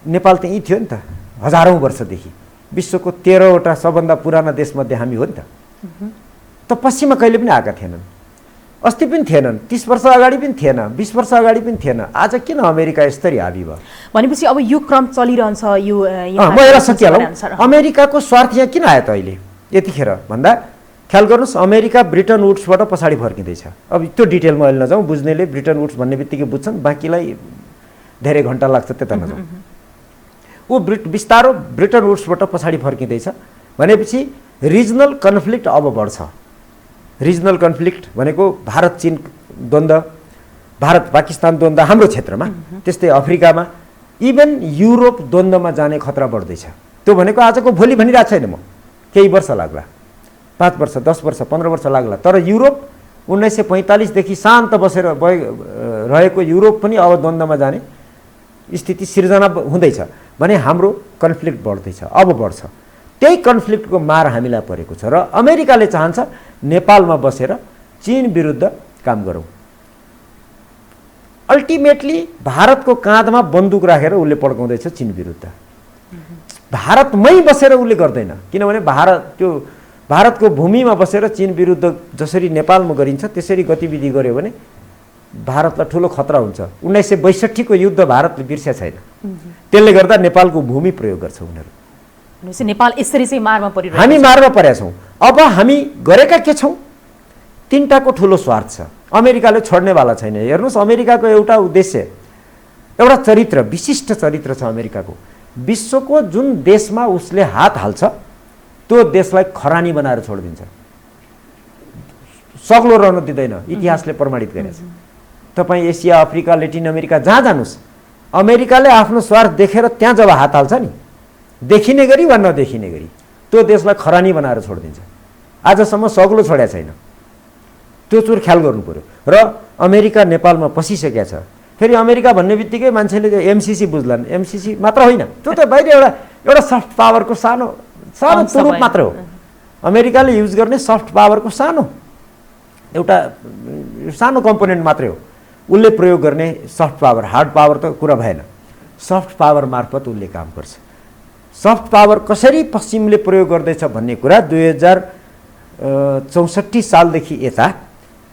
नेपाल त यहीँ थियो नि त, हजारौँ वर्षदेखि विश्वको 13वटा सबभन्दा पुराना देशमध्ये हामी हो नि त। त पश्चिमा कहिले पनि आएका थिएनन्, अस्ति पनि थिएनन्, 30 वर्ष अगाडि पनि थिएन, 20 वर्ष अगाडि पनि थिएन। आज किन अमेरिका यसरी हाबी भयो भनेपछि अब यो क्रम चलिरहन्छ। यो म यसलाई सकिहालौँ। अमेरिकाको स्वार्थ यहाँ किन आयो त अहिले यतिखेर भन्दा ख्याल गर्नुहोस्, अमेरिका ब्रिटन वुड्सबाट पछाडि फर्किँदैछ। अब त्यो डिटेलमा अहिले नजाउँ, बुझ्नेले ब्रिटन वुड्स भन्ने बित्तिकै बुझ्छन्, बाँकीलाई धेरै घन्टा लाग्छ त्यता नजाउँ। ऊ बिस्तारो ब्रिटन वुड्सबाट पछाडि फर्किँदैछ भनेपछि रिजनल कन्फ्लिक्ट अब बढ्छ। रिजनल कन्फ्लिक्ट भनेको भारत चीन द्वन्द्व, भारत पाकिस्तान द्वन्द्व हाम्रो क्षेत्रमा, त्यस्तै अफ्रिकामा, इभन युरोप द्वन्द्वमा जाने खतरा बढ्दैछ। त्यो भनेको आजको भोलि भनिरहेको छैन म, केही वर्ष लाग्ला, 5 वर्ष 10 वर्ष 15 वर्ष लाग्ला। तर युरोप 1945 देखि शान्त बसेर रहेको युरोप पनि अब द्वन्द्वमा जाने स्थिति सिर्जना हुँदैछ भने हाम्रो कन्फ्लिक्ट बढ्दैछ, अब बढ्छ। त्यही कन्फ्लिक्टको मार हामीलाई परेको छ र अमेरिकाले चाहन्छ नेपालमा बसेर चीन विरुद्ध काम गरौँ। अल्टिमेटली भारतको काँधमा बन्दुक राखेर उसले पड्काउँदैछ चीन विरुद्ध। भारतमै बसेर उसले गर्दैन, किनभने भारतको भूमिमा बसेर चीन विरुद्ध जसरी नेपालमा गरिन्छ त्यसरी गतिविधि गर्यो भने भारतलाई ठुलो खतरा हुन्छ। 1962 को युद्ध भारतले बिर्स्या छैन, त्यसले गर्दा नेपालको भूमि प्रयोग गर्छ उनीहरू। नेपाल यसरी चाहिँ मारमा परिरहेको छ, हामी मारमा परेका छौँ। अब हामी गरेका के छौँ? 3टाको ठुलो स्वार्थ छ, अमेरिकाले छोड्नेवाला छैन। हेर्नुहोस्, अमेरिकाको एउटा उद्देश्य, एउटा चरित्र, विशिष्ट चरित्र छ अमेरिकाको। विश्वको जुन देशमा उसले हात हाल्छ त्यो देशलाई खरानी बनाएर छोडिदिन्छ। सग्लो रहन दिँदैन, इतिहासले प्रमाणित गरेछ। तपाईँ एसिया, अफ्रिका, लेटिन अमेरिका जहाँ जानुहोस्, अमेरिकाले आफ्नो स्वार्थ देखेर त्यहाँ जब हात हाल्छ नि, देखिने गरी वा नदेखिने गरी त्यो देशलाई खरानी बनाएर छोडिदिन्छ। आजसम्म सग्लो छोड्या छैन। त्यो चुर ख्याल गर्नु पर्यो। र अमेरिका नेपालमा पसिसकेका छ। फेरि अमेरिका भन्ने बित्तिकै मान्छेले त्यो एमसिसी बुझ्लान्। एमसिसी मात्र होइन, त्यो त बाहिर एउटा सफ्ट पावरको सानो स्वरूप मात्र हो। अमेरिकाले युज गर्ने सफ्ट पावरको एउटा सानो कम्पोनेन्ट मात्रै हो। उसले प्रयोग गर्ने सफ्ट पावर, हार्ड पावर त कुरा भएन। सफ्ट पावर मार्फत उसले काम गर्छ। सफ्ट पावर कसरी पश्चिमले प्रयोग गर्दैछ भन्ने कुरा 2064 सालदेखि यता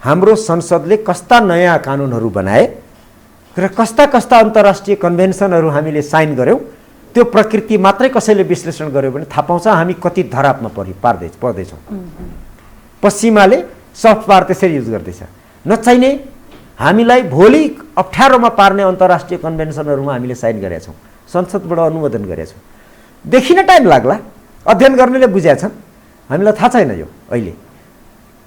हाम्रो संसदले कस्ता नयाँ कानुनहरू बनाए र कस्ता अन्तर्राष्ट्रिय कन्भेन्सनहरू हामीले साइन गर्यौँ, त्यो प्रकृति मात्रै कसैले विश्लेषण गर्यो भने थाहा पाउँछ हामी कति धरापमा पर्दैछौँ। पश्चिमाले सफ्ट पावर त्यसरी युज गर्दैछ। नचाहिने हामीलाई भोलि अप्ठ्यारोमा पार्ने अन्तर्राष्ट्रिय कन्भेन्सनहरूमा हामीले साइन गरेका छौँ, संसदबाट अनुमोदन गरेका छौँ। देखिन टाइम लाग्ला, अध्ययन गर्नेले बुझेका छन्, हामीलाई थाहा छैन यो अहिले।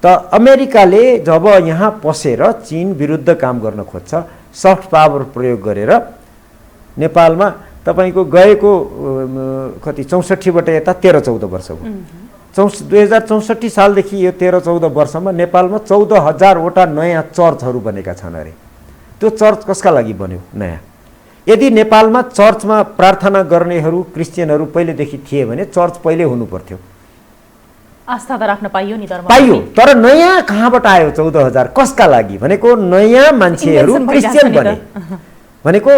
त अमेरिकाले जब यहाँ पसेर चीन विरुद्ध काम गर्न खोज्छ, सफ्ट पावर प्रयोग गरेर नेपालमा तपाईँको गएको कति 64बाट यता 13-14 वर्ष भयो। 2064 सालदेखि यो 13-14 वर्षमा नेपालमा 14,000वटा नयाँ चर्चहरू बनेका छन् अरे। त्यो चर्च कसका लागि बन्यो नयाँ? यदि नेपालमा चर्चमा प्रार्थना गर्नेहरू क्रिस्चियनहरू पहिलेदेखि थिए भने चर्च पहिले हुनु पर्थ्यो। आस्था त राख्न पाइयो नि, धर्म पाइयो, तर नयाँ कहाँबाट आयो 14,000? कसका लागि भनेको नयाँ मान्छेहरू क्रिस्चियन बने भनेको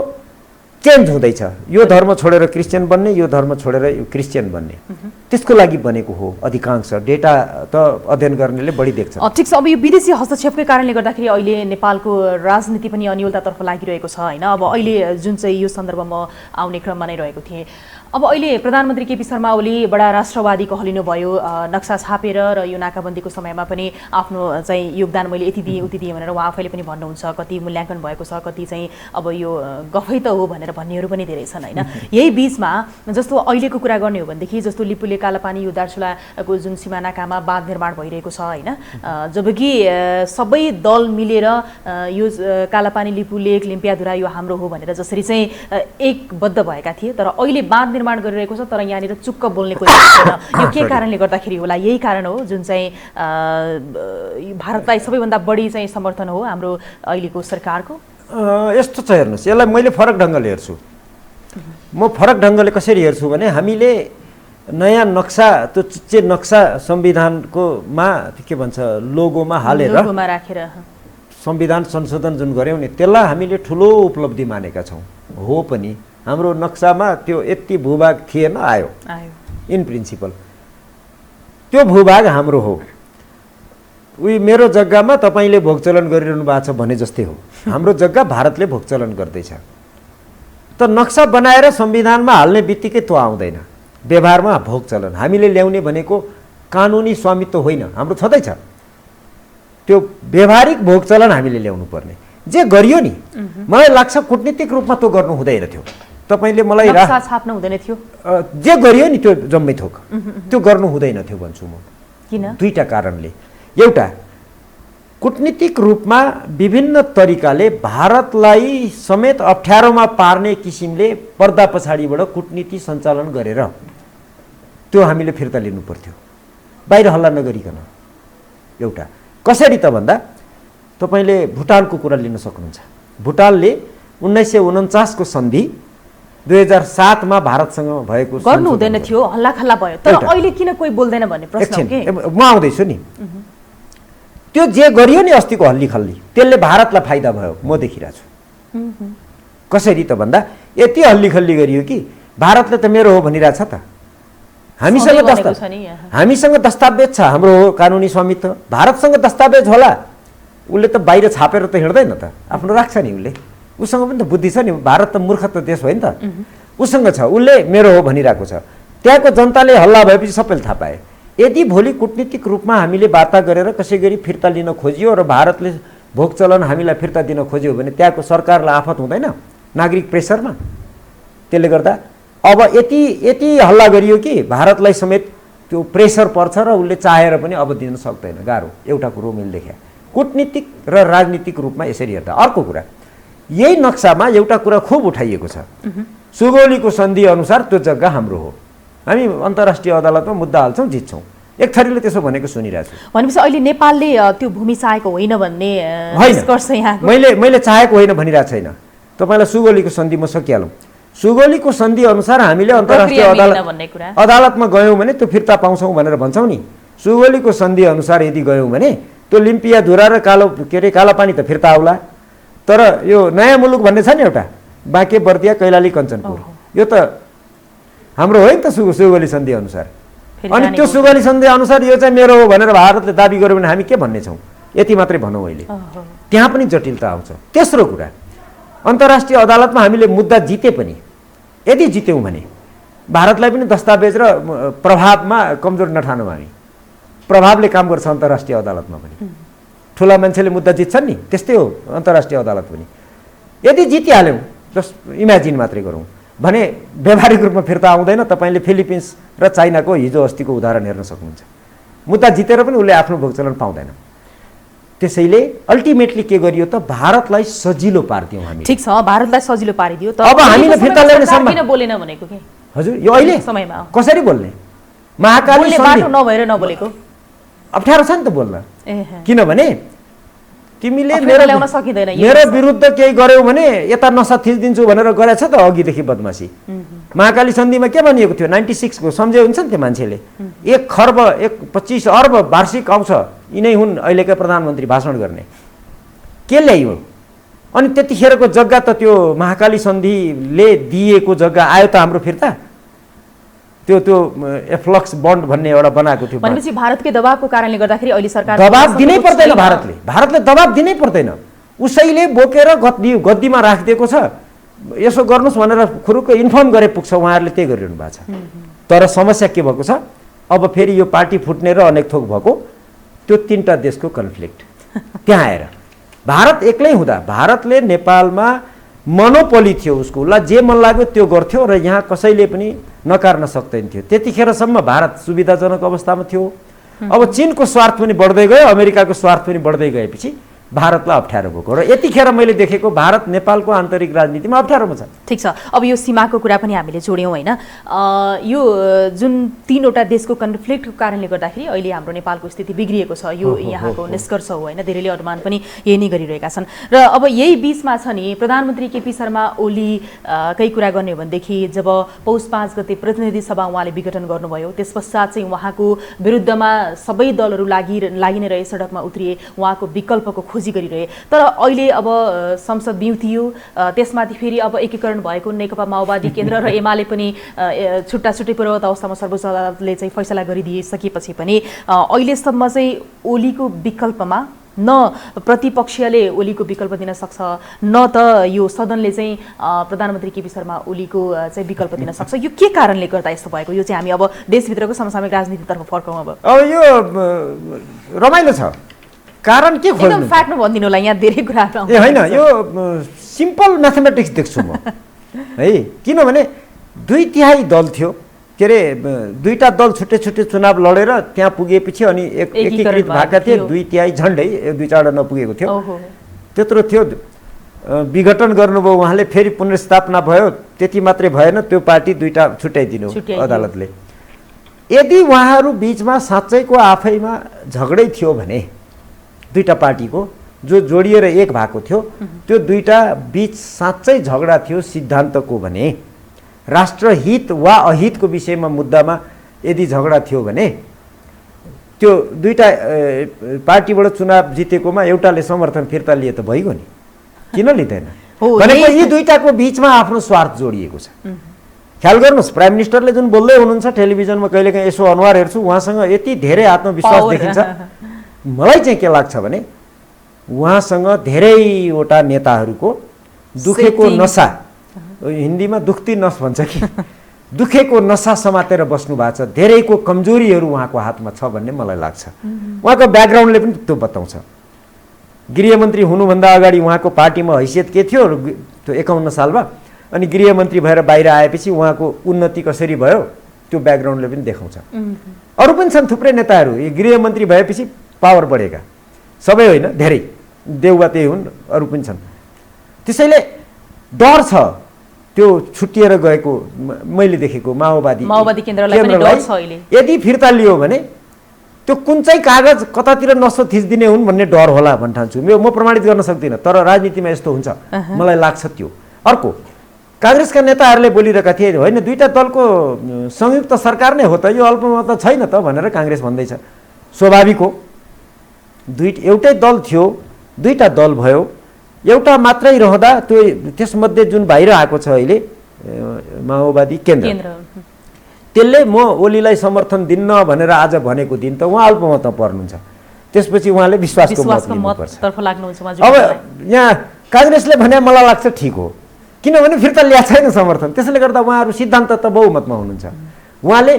चेन्ज हुँदैछ। यो धर्म छोडेर क्रिस्चियन बन्ने, यो धर्म छोडेर क्रिस्चियन बन्ने, त्यसको लागि बनेको हो। अधिकांश डेटा त अध्ययन गर्नेले बढी देख्छ। ठिक छ। अब यो विदेशी हस्तक्षेपकै कारणले गर्दाखेरि अहिले नेपालको राजनीति पनि अन्यलतातर्फ लागिरहेको छ होइन। अब अहिले जुन चाहिँ यो सन्दर्भमा आउने क्रममा नै रहेको थिएँ। अब अहिले प्रधानमन्त्री केपी शर्मा ओली बडा राष्ट्रवादी कहलिनु भयो, नक्सा छापेर र यो नाकाबन्दीको समयमा पनि आफ्नो चाहिँ योगदान मैले यति दिएँ उति दिएँ भनेर उहाँ आफैले पनि भन्नुहुन्छ। कति मूल्याङ्कन भएको छ, कति चाहिँ अब यो गफै त हो भनेर भन्नेहरू पनि धेरै छन् होइन। यही बिचमा जस्तो अहिलेको कुरा गर्ने हो भनेदेखि जस्तो लिपुले कालापानी यो दार्चुलाको जुन सिमानाकामा बाँध निर्माण भइरहेको छ होइन, जबकि सबै दल मिलेर यो कालापानी लिपु लेक लिम्पियाधुरा यो हाम्रो हो भनेर जसरी चाहिँ एकबद्ध भएका थिए, तर अहिले बाँध निर्माण गरिरहेको छ तर यहाँनिर चुक्क बोल्ने कोही छैन। यो के कारणले गर्दाखेरि होला? यही कारण हो जुन चाहिँ भारतलाई सबैभन्दा बढी चाहिँ समर्थन हो हाम्रो अहिलेको सरकारको। यस्तो छ, हेर्नुहोस्, यसलाई मैले फरक ढङ्गले हेर्छु। म फरक ढङ्गले कसरी हेर्छु भने हामीले नयाँ नक्सा, त्यो चिच्चे नक्सा संविधानको के भन्छ लोगोमा हालेर राखेर संविधान संशोधन जुन गऱ्यौँ नि, त्यसलाई हामीले ठुलो उपलब्धि मानेका छौँ। हो पनि हाम्रो नक्सामा त्यो यति भूभाग थिएन, आयो इन प्रिन्सिपल। त्यो भूभाग हाम्रो हो। उही मेरो जग्गामा तपाईँले भोगचलन गरिरहनु भएको छ भने जस्तै हो। हाम्रो जग्गा भारतले भोगचलन गर्दैछ। त नक्सा बनाएर संविधानमा हाल्ने बित्तिकै त्यो आउँदैन। व्यवहारमा भोगचलन हामीले ल्याउने भनेको कानुनी स्वामित्व होइन, हाम्रो छँदैछ। त्यो व्यवहारिक भोगचलन हामीले ल्याउनु पर्ने। जे गरियो नि, मलाई लाग्छ कूटनीतिक रूपमा त्यो गर्नु हुँदैन थियो। तपाईँले मलाई छाप्नु हुँदैन थियो, जे गरियो नि त्यो जम्मै थोक त्यो गर्नु हुँदैन थियो भन्छु म। किन? दुईटा कारणले। एउटा, कूटनीतिक रूपमा विभिन्न तरिकाले भारतलाई समेत अप्ठ्यारोमा पार्ने किसिमले पर्दा पछाडिबाट कूटनीति सञ्चालन गरेर त्यो हामीले फिर्ता लिनु पर्थ्यो, बाहिर हल्ला नगरिकन। एउटा कसरी त भन्दा तपाईँले भुटानको कुरा लिन सक्नुहुन्छ। भुटानले 1949 को सन्धि 2007 मा भारतसँग भएको गर्नु हुँदैन थियो, हल्ला खल्ला भयो। तर अहिले किन कोही बोल्दैन भन्ने प्रश्न हो के? म आउँदैछु नि। त्यो जे गरियो नि अस्तिको हल्ली खल्ली, त्यसले भारतलाई फाइदा भयो म देखिरहेको छु। कसरी त भन्दा यति हल्ली खल्ली गरियो कि भारतले त मेरो हो भनिरहेछ त। हामीसँग दस्तावेज छ, हाम्रो हो कानुनी स्वामित्व। भारतसँग दस्तावेज होला, उसले त बाहिर छापेर त हिँड्दैन त, आफ्नो राख्छ नि। उसले उसँग पनि त बुद्धि छ नि, भारत त मूर्ख त देश होइन त। उसँग छ, उसले मेरो हो भनिरहेको छ। त्यहाँको जनताले हल्ला भएपछि सबैले थाहा पाए। यदि भोलि कूटनीतिक रूपमा हामीले वार्ता गरेर कसै गरी फिर्ता लिन खोजियो र भारतले भोगचलन हामीलाई फिर्ता दिन खोज्यो भने त्यहाँको सरकारलाई आफत हुँदैन नागरिक प्रेसरमा? त्यसले गर्दा अब यति हल्ला गरियो कि भारतलाई समेत त्यो प्रेसर पर्छ र उसले चाहेर पनि अब दिन सक्दैन, गाह्रो। एउटा कुरो मैले देखेँ कूटनीतिक र राजनीतिक रूपमा यसरी हेर्दा। अर्को कुरा, यही नक्सामा एउटा कुरा खुब उठाइएको छ, सुगौलीको सन्धि अनुसार त्यो जग्गा हाम्रो हो, हामी अन्तर्राष्ट्रिय अदालतमा मुद्दा हाल्छौँ, जित्छौँ। एक थरीले त्यसो भनेको सुनिरहेको छु। भनेपछि अहिले नेपालले त्यो भूमि चाहेको होइन भन्ने निष्कर्ष यहाँको? मैले चाहेको होइन भनिरहेको छैन। तपाईँलाई सुगौलीको सन्धि म सकिहालौँ। सुगौलीको सन्धि अनुसार हामीले अन्तर्राष्ट्रिय अदालतमा गयौँ भने त्यो फिर्ता पाउँछौँ भनेर भन्छौँ नि। सुगौलीको सन्धि अनुसार यदि गयौँ भने त्यो लिम्पिया धुरा र कालापानी त फिर्ता आउला। तर यो नयाँ मुलुक भन्ने छ नि एउटा, बाँके बर्दिया कैलाली कञ्चनपुर, यो त हाम्रो हो नि त सुगौली सन्धि अनुसार। अनि त्यो सुगौली सन्धि अनुसार यो चाहिँ मेरो हो भनेर भारतले दाबी गर्यो भने हामी के भन्ने छौँ? यति मात्रै भनौँ अहिले। त्यहाँ पनि जटिलता आउँछ। तेस्रो कुरा, अन्तर्राष्ट्रिय अदालतमा हामीले मुद्दा जिते पनि, यदि जित्यौँ भने भारतलाई पनि दस्तावेज र प्रभावमा कमजोर नठानौँ हामी। प्रभावले काम गर्छ अन्तर्राष्ट्रिय अदालतमा पनि। ठुला मान्छेले मुद्दा जित्छन् नि, त्यस्तै हो अन्तर्राष्ट्रिय अदालत पनि। यदि जितिहाल्यौँ, जस्ट इमेजिन मात्रै गरौँ भने व्यावहारिक रूपमा फिर्ता आउँदैन। तपाईँले फिलिपिन्स र चाइनाको हिजो अस्तिको उदाहरण हेर्न सक्नुहुन्छ। मुद्दा जितेर पनि उसले आफ्नो भोगचलन पाउँदैन। त्यसैले अल्टिमेटली के गरियो त भारतलाई सजिलो पारिदियौँ हामी। ठिक छ, भारतलाई सजिलो पारिदियो। अब हामीले फिर्ता ल्याउने किन बोलेन भनेको के? हजुर, यो अहिले समयमा कसरी बोल्ने? महाकाली बाटो नभएर नबोलेको अप्ठ्यारो छ नि त बोल्न। किनभने तिमीले मेरो विरुद्ध केही गर्यौ भने यता नसा थिचिदिन्छु भनेर गरेछ त अघिदेखि बदमासी। महाकाली सन्धिमा के भनिएको थियो? 96 को सम्झे हुन्छ नि त्यो मान्छेले 1 खर्ब 25 अर्ब वार्षिक आउँछ, यिनै हुन् अहिलेका प्रधानमन्त्री भाषण गर्ने। के ल्याइयो? अनि त्यतिखेरको जग्गा त त्यो महाकाली सन्धिले दिएको जग्गा आयो त हाम्रो फिर्ता? त्यो एफ्लक्स बन्ड भन्ने एउटा बनाएको थियो। भनेपछि भारतकै दबावको कारणले गर्दाखेरि अहिले सरकार दबाब दिनै पर्दैन। भारतले दबाब दिनै पर्दैन। उसैले बोकेर गद्दीमा राखिदिएको छ, यसो गर्नुहोस् भनेर खुरुक्क इन्फर्म गरे पुग्छ। उहाँहरूले त्यही गरिरहनु भएको छ। तर समस्या के भएको छ? अब फेरि यो पार्टी फुट्ने र अनेक थोक भएको त्यो 3टा देशको कन्फ्लिक्ट त्यहाँ आएर भारत एक्लै हुँदा भारतले नेपालमा मोनोपोली थियो, उसको उसलाई जे मन लाग्यो त्यो गर्थ्यो र यहाँ कसैले पनि नकार्न सक्दैन थियो। त्यतिखेरसम्म भारत सुविधाजनक अवस्थामा थियो। अब चीनको स्वार्थ पनि बढ्दै गयो, अमेरिकाको स्वार्थ पनि बढ्दै गएपछि भारतलाई अप्ठ्यारो भएको र यतिखेर मैले देखेको भारत नेपालको आन्तरिक राजनीतिमा अप्ठ्यारोमा छ। ठिक छ, अब यो सीमाको कुरा पनि हामीले जोड्यौँ होइन? यो जुन 3वटा देशको कन्फ्लिक्टको कारणले गर्दाखेरि अहिले हाम्रो नेपालको स्थिति बिग्रिएको छ, यो यहाँको निष्कर्ष हो होइन? धेरैले अनुमान पनि यही नै गरिरहेका छन्। र अब यही बिचमा छ नि प्रधानमन्त्री केपी शर्मा ओली केही कुरा गर्ने हो भनेदेखि जब पौष 5 गते प्रतिनिधि सभा उहाँले विघटन गर्नुभयो, त्यस पश्चात चाहिँ उहाँको विरुद्धमा सबै दलहरू लागि नै रहे, सडकमा उत्रिए, उहाँको विकल्पको खोजी गरिरहे। तर अहिले अब संसद बिउतियो, त्यसमाथि फेरि अब एकीकरण भएको नेकपा माओवादी केन्द्र र एमाले पनि छुट्टा छुट्टै पूर्ववत अवस्थामा सर्वोच्च अदालतले चाहिँ फैसला गरिदिइसकेपछि पनि अहिलेसम्म चाहिँ ओलीको विकल्पमा न प्रतिपक्षीयले ओलीको विकल्प दिन सक्छ, न त यो सदनले चाहिँ प्रधानमन्त्री केपी शर्मा ओलीको चाहिँ विकल्प दिन सक्छ। यो के कारणले गर्दा यस्तो भएको? यो चाहिँ हामी अब देशभित्रको समसामयिक राजनीतितर्फ फर्कौँ। अब यो रमाइलो छ। कारण के खोज्नु? एकदम फ्याक्ट भनिदिनु होला, यहाँ धेरै कुराहरू ए होइन, यो सिम्पल म्याथमेटिक्स देख्छु म है। किनभने 2/3 दल थियो, के अरे 2टा दल छुट्टै छुट्टै चुनाव लडेर त्यहाँ पुगेपछि अनि एकीकृत भएका थिए। 2/3 झन्डै 2-4 नपुगेको थियो, त्यत्रो थियो। विघटन गर्नुभयो उहाँले, फेरि पुनर्स्थापना भयो, त्यति मात्रै भएन, त्यो पार्टी 2टा छुट्याइदिनु अदालतले। यदि उहाँहरू बिचमा साँच्चैको आफैमा झगडै थियो भने 2टा पार्टीको जो जोडिएर एक भएको थियो, त्यो 2टा बीच साँच्चै झगडा थियो सिद्धान्तको भने, राष्ट्रहित वा अहितको विषयमा मुद्दामा यदि झगडा थियो भने त्यो 2टा पार्टीबाट चुनाव जितेकोमा एउटाले समर्थन फिर्ता लिए त भइगयो नि, किन लिँदैन? भनेको यी 2टाको बिचमा आफ्नो स्वार्थ जोडिएको छ। ख्याल गर्नुहोस्, प्राइम मिनिस्टरले जुन बोल्दै हुनुहुन्छ टेलिभिजनमा, कहिलेकाहीँ यसो अनुहार हेर्छु, उहाँसँग यति धेरै आत्मविश्वास देखिन्छ। मलाई चाहिँ के लाग्छ भने उहाँसँग धेरैवटा नेताहरूको दुखेको नसा, हिन्दीमा दुख्ती नस भन्छ कि, दुखेको नसा समातेर बस्नु भएको छ। धेरैको कमजोरीहरू उहाँको हातमा छ भन्ने मलाई लाग्छ। उहाँको ब्याकग्राउन्डले पनि त्यो बताउँछ। गृहमन्त्री हुनुभन्दा अगाडि उहाँको पार्टीमा हैसियत के थियो त्यो 51 सालमा, अनि गृहमन्त्री भएर बाहिर आएपछि उहाँको उन्नति कसरी भयो, त्यो ब्याकग्राउन्डले पनि देखाउँछ। अरू पनि छन् थुप्रै नेताहरू, यो गृहमन्त्री भएपछि पावर बढेका, सबै होइन धेरै, देउवा त्यही हुन्, अरू पनि छन्। त्यसैले डर छ त्यो छुट्टिएर गएको मैले देखेको माओवादी केन्द्रलाई पनि डर छ अहिले। यदि फिर्ता लियो भने त्यो कुन चाहिँ कागज कतातिर नसो थिच्दिने हुन् भन्ने डर होला भन्न ठान्छु। म प्रमाणित गर्न सक्दिनँ, तर राजनीतिमा यस्तो हुन्छ मलाई लाग्छ त्यो। अर्को काङ्ग्रेसका नेताहरूले बोलिरहेका थिए होइन दुईटा दलको संयुक्त सरकार नै हो त, यो अल्पमत त छैन त भनेर काङ्ग्रेस भन्दैछ। स्वाभाविक हो, एउटै दल थियो, दुईटा दल भयो, एउटा मात्रै रहँदा त्यो त्यसमध्ये जुन बाहिर आएको छ अहिले माओवादी केन्द्र, त्यसले म ओलीलाई समर्थन दिन्न भनेर आज भनेको दिन त उहाँ अल्पमतमा पर्नुहुन्छ, त्यसपछि उहाँले विश्वासको मततर्फ लाग्नुहुन्छ। अब यहाँ काङ्ग्रेसले भने मलाई लाग्छ ठिक हो, किनभने फिर्ता ल्याएको छैन समर्थन, त्यसले गर्दा उहाँहरू सिद्धान्त त बहुमतमा हुनुहुन्छ। उहाँले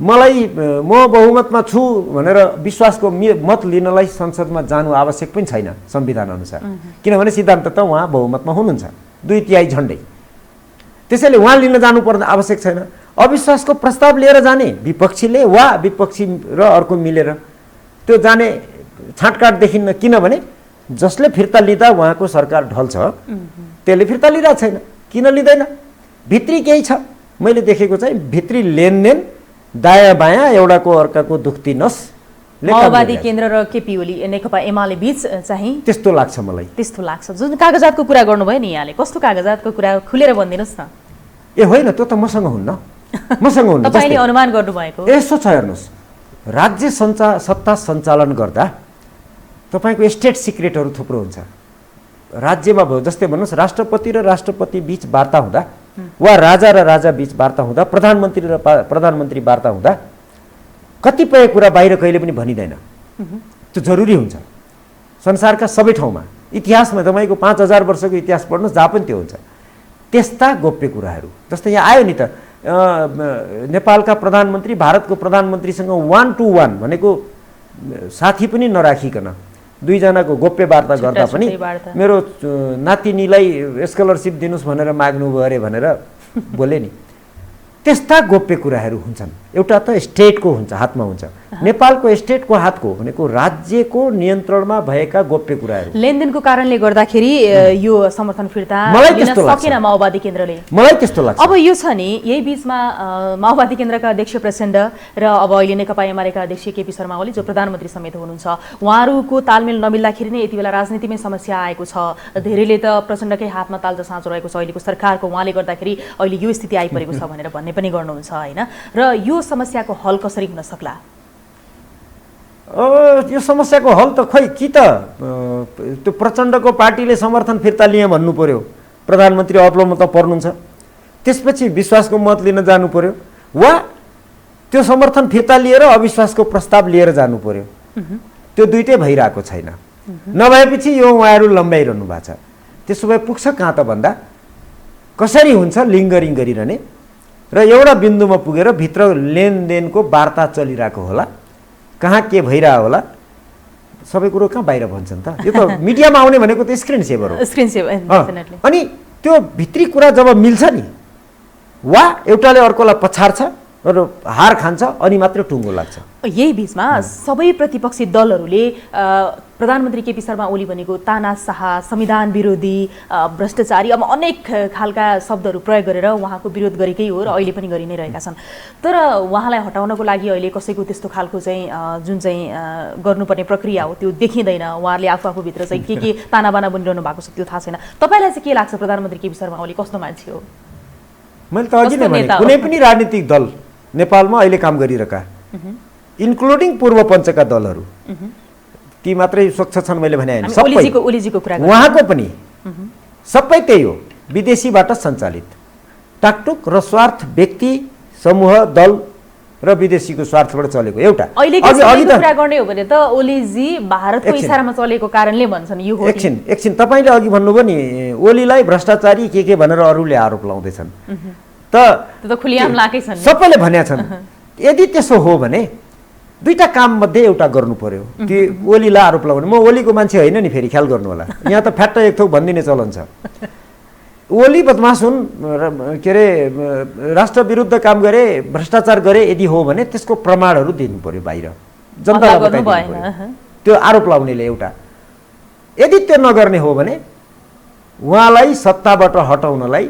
म बहुमतमा छु भनेर विश्वासको मत लिनलाई संसदमा जानु आवश्यक पनि छैन संविधान अनुसार, किनभने सिद्धान्त त उहाँ बहुमतमा हुनुहुन्छ 2/3 झन्डै। त्यसैले उहाँ लिन जानुपर्ने आवश्यक छैन। अविश्वासको प्रस्ताव लिएर जाने विपक्षीले वा विपक्षी र अर्को मिलेर त्यो जाने छाँटकाट देखिन्न, किनभने जसले फिर्ता लिँदा उहाँको सरकार ढल्छ त्यसले फिर्ता लिइरहेको छैन। किन लिँदैन? भित्री केही छ, मैले देखेको चाहिँ भित्री लेनदेन दायाँ बायाँ एउटाको अर्काको दुख्ती नस माओवादी केन्द्र र केपी ओली नेकपा एमाले बीच चाहिँ त्यस्तो लाग्छ मलाई। त्यस्तो लाग्छ। जुन कागजातको कुरा गर्नुभयो नि यहाँले, कस्तो कागजातको कुरा खुलेर भनिदिनुहोस् न। ए होइन, त्यो त मसँग हुन्न, मसँग हुन्न। तपाईँले अनुमान गर्नुभएको यसो छ हेर्नुहोस्, राज्य सत्ता सञ्चालन गर्दा तपाईँको स्टेट सिक्रेटहरू थुप्रो हुन्छ। राज्यमा भयो जस्तै भन्नुहोस् राष्ट्रपति र राष्ट्रपति बीच वार्ता हुँदा वा राजा र राजा बीच वार्ता हुँदा, प्रधानमन्त्री र प्रधानमन्त्री वार्ता हुँदा कतिपय कुरा बाहिर कहिले पनि भनिँदैन, त्यो जरुरी हुन्छ। संसारका सबै ठाउँमा इतिहासमा तपाईँको 5000 वर्षको इतिहास पढ्नुहोस्, जहाँ पनि त्यो हुन्छ। त्यस्ता गोप्य कुराहरू जस्तै यहाँ आयो नि त, नेपालका प्रधानमन्त्री भारतको प्रधानमन्त्रीसँग 1 to 1 भनेको साथी पनि नराखिकन दुईजनाको गोप्य वार्ता गर्दा पनि मेरो नातिनीलाई स्कलरसिप दिनुहोस् भनेर माग्नुभयो अरे भनेर बोले नि। त्यस्ता गोप्य कुराहरू हुन्छन्। एउटा त स्टेटको हुन्छ, हातमा हुन्छ। नेपालको स्टेटको हातको भनेको राज्यको नियन्त्रणमा भएका गोप्य कुराहरू। लेनदेनको कारणले गर्दाखेरि यो समर्थन फिर्ता लिन सकेन माओवादी केन्द्रले, मलाई त्यस्तो लाग्छ। अब यो छ नि, यही बीचमा माओवादी केन्द्रका अध्यक्ष प्रचण्ड र अब अहिले नेकपा एमालेका अध्यक्ष केपी शर्मा ओली जो प्रधानमन्त्री समेत हुनुहुन्छ, उहाँहरूको तालमेल नमिल्दाखेरि नै यति बेला राजनीतिमै समस्या आएको छ। धेरैले त प्रचण्डकै हातमा तालजा साँचो रहेको छ अहिलेको सरकारको, उहाँले गर्दाखेरि अहिले यो स्थिति आइपरेको छ भनेर भन्ने पनि गर्नुहुन्छ होइन। र यो समस्याको हल कसरी हुन सक्ला? यो समस्याको हल त खोइ कि त त्यो प्रचण्डको पार्टीले समर्थन फिर्ता लिए भन्नु पर्यो, प्रधानमन्त्री अप्लोमा त पर्नुहुन्छ, त्यसपछि विश्वासको मत लिन जानु पर्यो, वा त्यो समर्थन फिर्ता लिएर अविश्वासको प्रस्ताव लिएर जानु पर्यो। त्यो दुइटै भइरहेको छैन। नभएपछि यो उहाँहरू लम्बाइरहनु भएको छ। त्यसो भए पुग्छ कहाँ त भन्दा कसरी हुन्छ लिङ्गरिङ गरिरहने र एउटा बिन्दुमा पुगेर भित्र लेनदेनको वार्ता चलिरहेको होला, कहाँ के भइरहेको होला, सबै कुरो कहाँ बाहिर भन्छन् त। यो त मिडियामा आउने भनेको त स्क्रिन सेभर हो। अनि त्यो भित्री कुरा जब मिल्छ नि, वा एउटाले अर्कोलाई पछार्छ र हार खान्छ अनि मात्र टुङ्गो लाग्छ। यही बीचमा सबै प्रतिपक्षी दलहरूले प्रधानमन्त्री केपी शर्मा ओली भनेको तानाशाह, संविधान विरोधी, भ्रष्टाचारी, अब अनेक खालका शब्दहरू प्रयोग गरेर उहाँको विरोध गरेकै हो र अहिले पनि गरि नै रहेका छन्। तर उहाँलाई हटाउनको लागि अहिले कसैको त्यस्तो खालको चाहिँ जुन चाहिँ गर्नुपर्ने प्रक्रिया हो त्यो देखिँदैन। उहाँहरूले आफूभित्र चाहिँ के तानाबाना बनिरहनु भएको छ त्यो थाहा छैन। तपाईँलाई चाहिँ के लाग्छ प्रधानमन्त्री केपी शर्मा ओली कस्तो मान्छे हो? मैले त अघि नै भने कुनै पनि राजनीतिक दल नेपालमा अहिले काम गरिरहेका, इन्क्लुडिङ पूर्व पञ्चका दलहरू, ती मात्रै स्वच्छ छन् मैले भने हैन, उहाँको पनि सबै त्यही हो, विदेशीबाट सञ्चालित टाकटुक र स्वार्थ व्यक्ति समूह दल र विदेशीको स्वार्थबाट चलेको। एउटा अघि कुरा गर्ने हो भने त ओलीजी भारतको इशारामा चलेको कारणले भन्छन् यो हो। एकछिन तपाईले अघि भन्नुभयो नि ओलीलाई भ्रष्टाचारी के भनेर अरूले आरोप लाउँदैछन्, त खुलियाम लागेकै छन्, सबैले भनेका छन्। यदि त्यसो हो भने दुईटा काम मध्ये एउटा गर्नु पर्यो कि ओलीलाई आरोप लगाउने। म ओलीको मान्छे होइन नि, फेरि ख्याल गर्नु होला, यहाँ त फ्याट्ट एक थोक भनिदिने चलन छ। ओली बदमास हुन्, के अरे राष्ट्र विरुद्ध काम गरे, भ्रष्टाचार गरे यदि हो भने त्यसको प्रमाणहरू दिनु पर्यो बाहिर, जनतालाई बताइदिनु पर्यो। त्यो आरोप लाउनेले एउटा, यदि त्यो नगर्ने हो भने उहाँलाई सत्ताबाट हटाउनलाई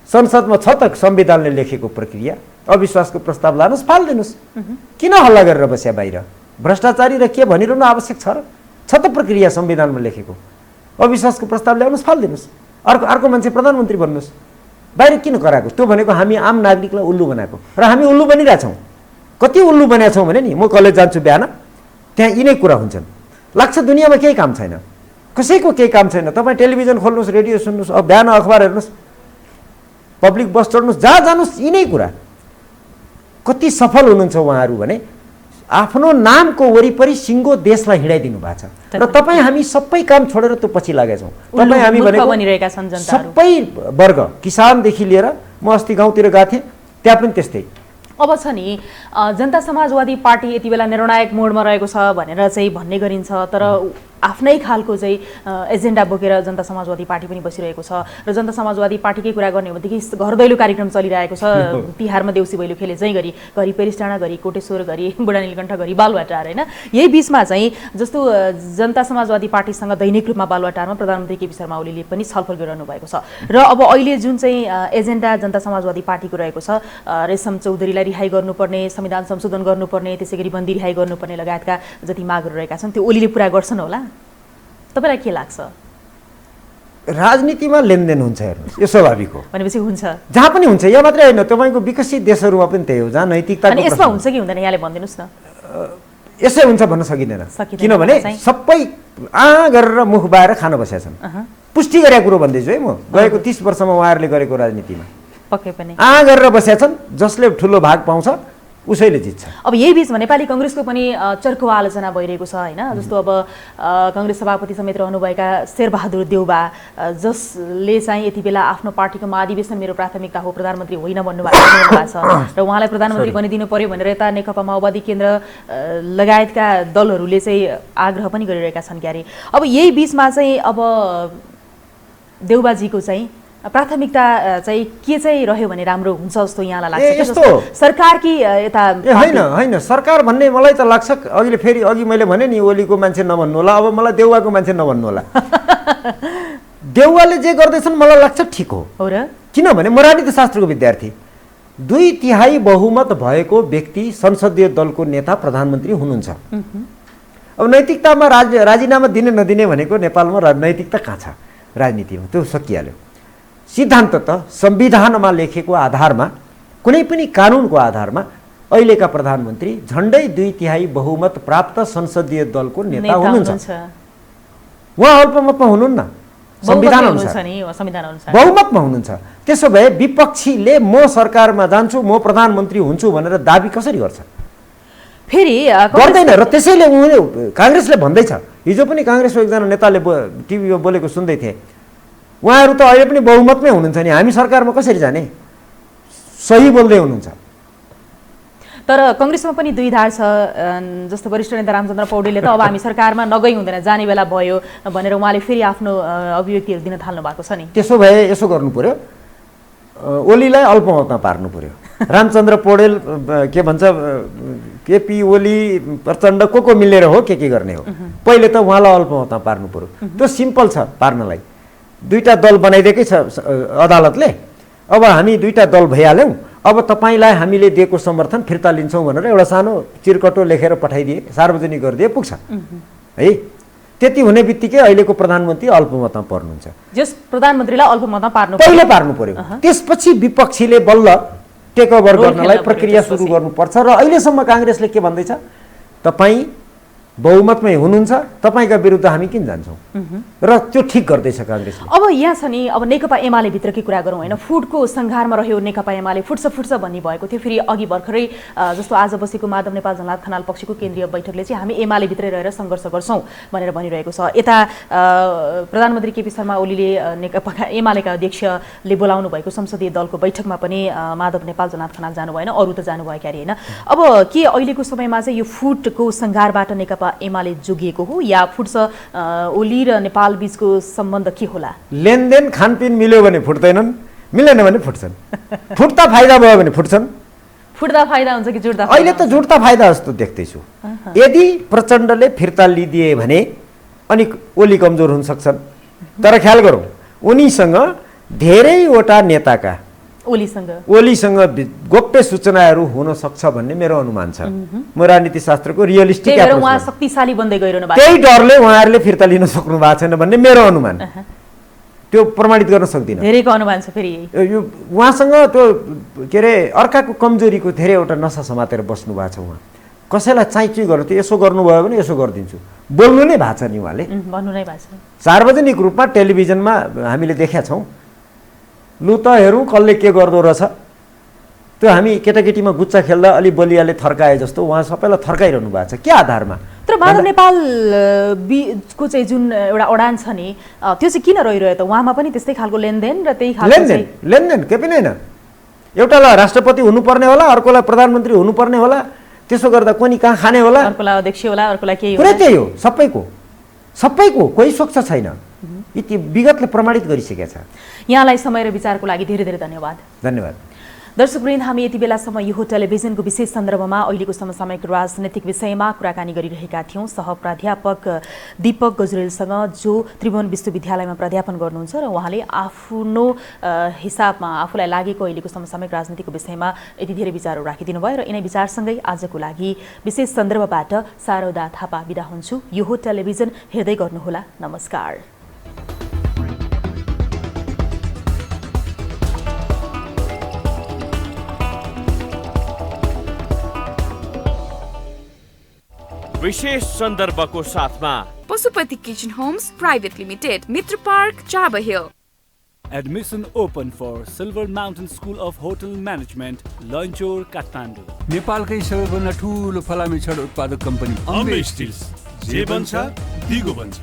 संसदमा छ त संविधानले लेखेको प्रक्रिया, अविश्वासको प्रस्ताव लानुहोस्, फालिदिनुहोस्। किन हल्ला गरेर बस्या बाहिर? भ्रष्टाचारी र के भनिरहनु आवश्यक छ र? छ त प्रक्रिया संविधानमा लेखेको, अविश्वासको प्रस्ताव ल्याउनुहोस्, फालिदिनुहोस्, अर्को मान्छे प्रधानमन्त्री बन्नुहोस्। बाहिर किन कराएको? त्यो भनेको हामी आम नागरिकलाई उल्लु बनाएको, र हामी उल्लु बनिरहेछौँ। कति उल्लु बनेका छौँ भने नि, म कलेज जान्छु बिहान, त्यहाँ यिनै कुरा हुन्छन्, लाग्छ दुनियाँमा केही काम छैन, कसैको केही काम छैन। तपाईँ टेलिभिजन खोल्नुहोस्, रेडियो सुन्नुहोस्, अब बिहान अखबार हेर्नुहोस्, पब्लिक बस चढ्नुहोस्, जहाँ जानुहोस् यिनै कुरा। कति सफल हुनुहुन्छ उहाँहरू भने आफ्नो नामको वरिपरि सिङ्गो देशलाई हिँडाइदिनु भएको छ, र तपाईँ हामी सबै काम छोडेर त्यो पछि लागेका छौँ। तपाईँ हामी भनेको सबै वर्ग, किसानदेखि लिएर, म अस्ति गाउँतिर गएको थिएँ, त्यहाँ पनि त्यस्तै। अब छ नि जनता समाजवादी पार्टी यति बेला निर्णायक मोडमा रहेको छ भनेर चाहिँ भन्ने गरिन्छ, तर आफ्नै खालको चाहिँ एजेन्डा बोकेर जनता समाजवादी पार्टी पनि बसिरहेको छ। र जनता समाजवादी पार्टीकै कुरा गर्ने हो भनेदेखि घर दैलो कार्यक्रम चलिरहेको छ, तिहारमा देउसी भैलो खेले चाहिँ गरी, घरि पेरिसटाँडा, घरि कोटेश्वर, घरि बुढा नीलकण्ठ, घरि बालुवाटार, होइन? यही बिचमा चाहिँ जस्तो जनता समाजवादी पार्टीसँग दैनिक रूपमा बालुवाटारमा प्रधानमन्त्री केपी शर्मा ओलीले पनि छलफल गरिरहनु भएको छ। र अब अहिले जुन चाहिँ एजेन्डा जनता समाजवादी पार्टीको रहेको छ, रेशम चौधरीलाई रिहाई गर्नुपर्ने, संविधान संशोधन गर्नुपर्ने, त्यसै गरी बन्दी रिहाई गर्नुपर्ने लगायतका जति मागहरू रहेका छन् त्यो ओलीले पुरा गर्छन् होला? तपाईलाई के लाग्छ? राजनीतिमा लेनदेन हुन्छ, हेर्नुहोस्, यो स्वाभाविक हो। भनेपछि हुन्छ, जहाँ पनि हुन्छ, यहाँ मात्रै होइन, तपाईँको विकसित देशहरूमा पनि त्यही हो, जहाँ नैतिकता। अनि यसमा हुन्छ कि हुँदैन यहाँले भनिदिनुहोस् न। यसै हुन्छ भन्न सकिँदैन, किनभने सबै गरेर मुख बाएर खान बसेका छन्। पुष्टि गरेको कुरो भन्दैछु है, म गएको 30 वर्षमा उहाँहरूले गरेको राजनीतिमा पक्कै पनि गरेर बसेका छन्। जसले ठुलो भाग पाउँछ उसैले जित्छ। अब यही बिचमा नेपाली कङ्ग्रेसको पनि चर्को आलोचना भइरहेको छ, होइन? जस्तो अब कङ्ग्रेस सभापति समेत रहनुभएका शेरबहादुर देउबा, जसले चाहिँ यति बेला आफ्नो पार्टीको महाधिवेशन मेरो प्राथमिकता हो, प्रधानमन्त्री होइन भन्नुभएको छ, र उहाँलाई प्रधानमन्त्री बनिदिनु पर्यो भनेर यता नेकपा माओवादी केन्द्र लगायतका दलहरूले चाहिँ आग्रह पनि गरिरहेका छन् क्यारे। अब यही बिचमा चाहिँ अब देउबाजीको चाहिँ प्राथमिकता चाहिँ के चाहिँ रह्यो भने राम्रो हुन्छ जस्तो यहाँलाई लाग्छ? सरकार कि यता? होइन, सरकार भन्ने मलाई त लाग्छ अघि मैले भने नि, ओलीको मान्छे नभन्नु होला, अब मलाई देउवाको मान्छे नभन्नु होला। देउवाले जे गर्दैछन् मलाई लाग्छ ठिक हो र? किनभने म राजनीतिशास्त्रको विद्यार्थी, 2/3 बहुमत भएको व्यक्ति संसदीय दलको नेता प्रधानमन्त्री हुनुहुन्छ। अब नैतिकतामा राजीनामा दिने नदिने भनेको नेपालमा नैतिकता कहाँ छ? राजनीतिमा त्यो सकिहाल्यो। सिद्धान्त त संविधानमा लेखेको आधारमा, कुनै पनि कानुनको आधारमा अहिलेका प्रधानमन्त्री झन्डै 2/3 बहुमत प्राप्त संसदीय दलको नेता हुनुहुन्छ। उहाँ अल्पमतमा हुनुहुन्न, संविधान अनुसार बहुमतमा हुनुहुन्छ। त्यसो भए विपक्षीले म सरकारमा जान्छु, म प्रधानमन्त्री हुन्छु भनेर दाबी कसरी गर्छ? फेरि गर्दैन। र त्यसैले काङ्ग्रेसले भन्दैछ, हिजो पनि काङ्ग्रेसको एकजना नेताले टिभीमा बोलेको सुन्दै थिएँ, उहाँहरू त अहिले पनि बहुमतमै हुनुहुन्छ नि, हामी सरकारमा कसरी जाने? सही बोल्दै हुनुहुन्छ। तर कङ्ग्रेसमा पनि दुई धार छ, जस्तो वरिष्ठ नेता रामचन्द्र पौडेलले त अब हामी सरकारमा नगई हुँदैन, जाने बेला भयो भनेर उहाँले फेरि आफ्नो अभिव्यक्तिहरू दिन थाल्नु भएको छ नि। त्यसो भए यसो गर्नु पर्यो, ओलीलाई अल्पमतमा पार्नु पर्यो। रामचन्द्र पौडेल के भन्छ, केपी ओली प्रचण्ड को मिलेर हो के गर्ने हो, पहिले त उहाँलाई अल्पमतमा पार्नु पर्यो। त्यो सिम्पल छ पार्नलाई। 2टा दल बनाइदिएकै छ अदालतले, अब हामी 2टा दल भइहाल्यौँ, अब तपाईँलाई हामीले दिएको समर्थन फिर्ता लिन्छौँ भनेर एउटा सानो चिरकटो लेखेर पठाइदिए, सार्वजनिक गरिदिए, पुग्छ है। त्यति हुने बित्तिकै अहिलेको प्रधानमन्त्री अल्पमतमा पर्नुहुन्छ। जस प्रधानमन्त्रीलाई अल्पमतमा पहिले पार्नु पर्यो, त्यसपछि विपक्षीले बल्ल टेक ओभर गर्नलाई प्रक्रिया सुरु गर्नुपर्छ। र अहिलेसम्म काङ्ग्रेसले के भन्दैछ, तपाईँ बहुमतमै हुनुहुन्छ, तपाईँका विरुद्ध हामी किन जान्छौँ, र त्यो ठिक गर्दैछ काङ्ग्रेसले। अब यहाँ छ नि, अब नेकपा एमाले भित्रकै कुरा गरौँ, होइन? फुडको सङ्घारमा रह्यो नेकपा एमाले, फुट्छ भन्ने भएको थियो। फेरि अघि भर्खरै जस्तो आज बसेको माधव नेपाल जननाथ खनाल पक्षको केन्द्रीय बैठकले चाहिँ हामी एमाले भित्रै रहेर सङ्घर्ष गर्छौँ भनेर भनिरहेको छ। यता प्रधानमन्त्री केपी शर्मा ओलीले नेकपा एमालेका अध्यक्षले बोलाउनु भएको संसदीय दलको बैठकमा पनि माधव नेपाल जननाथ खनाल जानु भएन, अरू त जानुभयो क्यारे, होइन? अब के अहिलेको समयमा चाहिँ यो फुटको सङ्घारबाट नेकपा अथवा एमाले जोगिएको हो या फुट्छ ओली र नेपाल बीचको सम्बन्ध के होला? लेनदेन खानपिन मिल्यो भने फुट्दैनन्, मिलेन भने फुट्छन्। फुट्दा फाइदा भयो भने फुट्छन्। फुट्दा फाइदा हुन्छ कि जुट्दा? अहिले त जुट्दा फाइदा जस्तो देख्दैछु। यदि प्रचण्डले फिर्ता लिदिए भने अनि ओली कमजोर हुन सक्छन्। तर ख्याल गरौँ, उनीसँग धेरैवटा नेताका ओलीसँग गोप्य सूचनाहरू हुन सक्छ भन्ने मेरो अनुमान छ। म राजनीति शास्त्रको रियलिस्टिक उहाँ शक्तिशाली बन्दै गइरहनु भएको, त्यही डरले उहाँहरूले फिर्ता लिन सक्नु भएको छैन भन्ने मेरो अनुमान। त्यो प्रमाणित गर्न सक्दिनँ। धेरैको अनुमान छ फेरि यो उहाँसँग त्यो के अरे अर्काको कमजोरीको धेरैवटा नसा समातेर बस्नु भएको छ। उहाँ कसैलाई चाहिँ गर्नु त्यो यसो गर्नुभयो भने यसो गरिदिन्छु बोल्नु नै भएको छ नि उहाँले, भन्नु नै भएको छ। सार्वजनिक रूपमा टेलिभिजनमा हामीले देखेका छौँ। लु त हेरौँ कसले के गर्दो रहेछ। त्यो हामी केटाकेटीमा गुच्चा खेल्दा अलि बलियाले थर्काए जस्तो उहाँ सबैलाई थर्काइरहनु भएको छ। के आधारमा? तर माधव नेपाल बीचको चाहिँ जुन एउटा अडान छ नि त्यो चाहिँ किन रहिरह्यो त? उहाँमा पनि त्यस्तै खालको लेनदेन र त्यही खालको लेनदेन के पनि होइन। एउटालाई राष्ट्रपति हुनुपर्ने होला, अर्कोलाई प्रधानमन्त्री हुनुपर्ने होला, त्यसो गर्दा कोनी कहाँ खाने होला, अर्कोलाई अध्यक्ष होला, अर्कोलाई केही कुरा त्यही हो। सबैको कोही स्वच्छ छैन। यति विगतले प्रमाणित गरिसकेका छ। यहाँलाई समय र विचारको लागि धेरै धेरै धन्यवाद। धन्यवाद। दर्शकवृन्द, हामी यति बेलासम्म यो टेलिभिजनको विशेष सन्दर्भमा अहिलेको समसामयिक राजनैतिक विषयमा कुराकानी गरिरहेका थियौँ सहप्राध्यापक दीपक गजुरेलसँग, जो त्रिभुवन विश्वविद्यालयमा प्राध्यापन गर्नुहुन्छ र उहाँले आफ्नो हिसाबमा आफूलाई लागेको अहिलेको समसामयिक राजनीतिको विषयमा यति धेरै विचारहरू राखिदिनु भयो। र यिनै विचारसँगै आजको लागि विशेष सन्दर्भबाट शारदा थापा बिदा हुन्छु। यो टेलिभिजन हेर्दै गर्नुहोला। नमस्कार। विशेष सन्दर्भको साथमा Pashupati kitchen homes private limited, Mitra park, Chabahil. Admission open for Silver Mountain School of Hotel Management, Lanchor, Kathmandu. नेपालकै सबैभन्दा ठुलो फलामे छड उत्पादक कम्पनी अम्बे स्टिल्स, जे बन्छ दिगो बन्छ।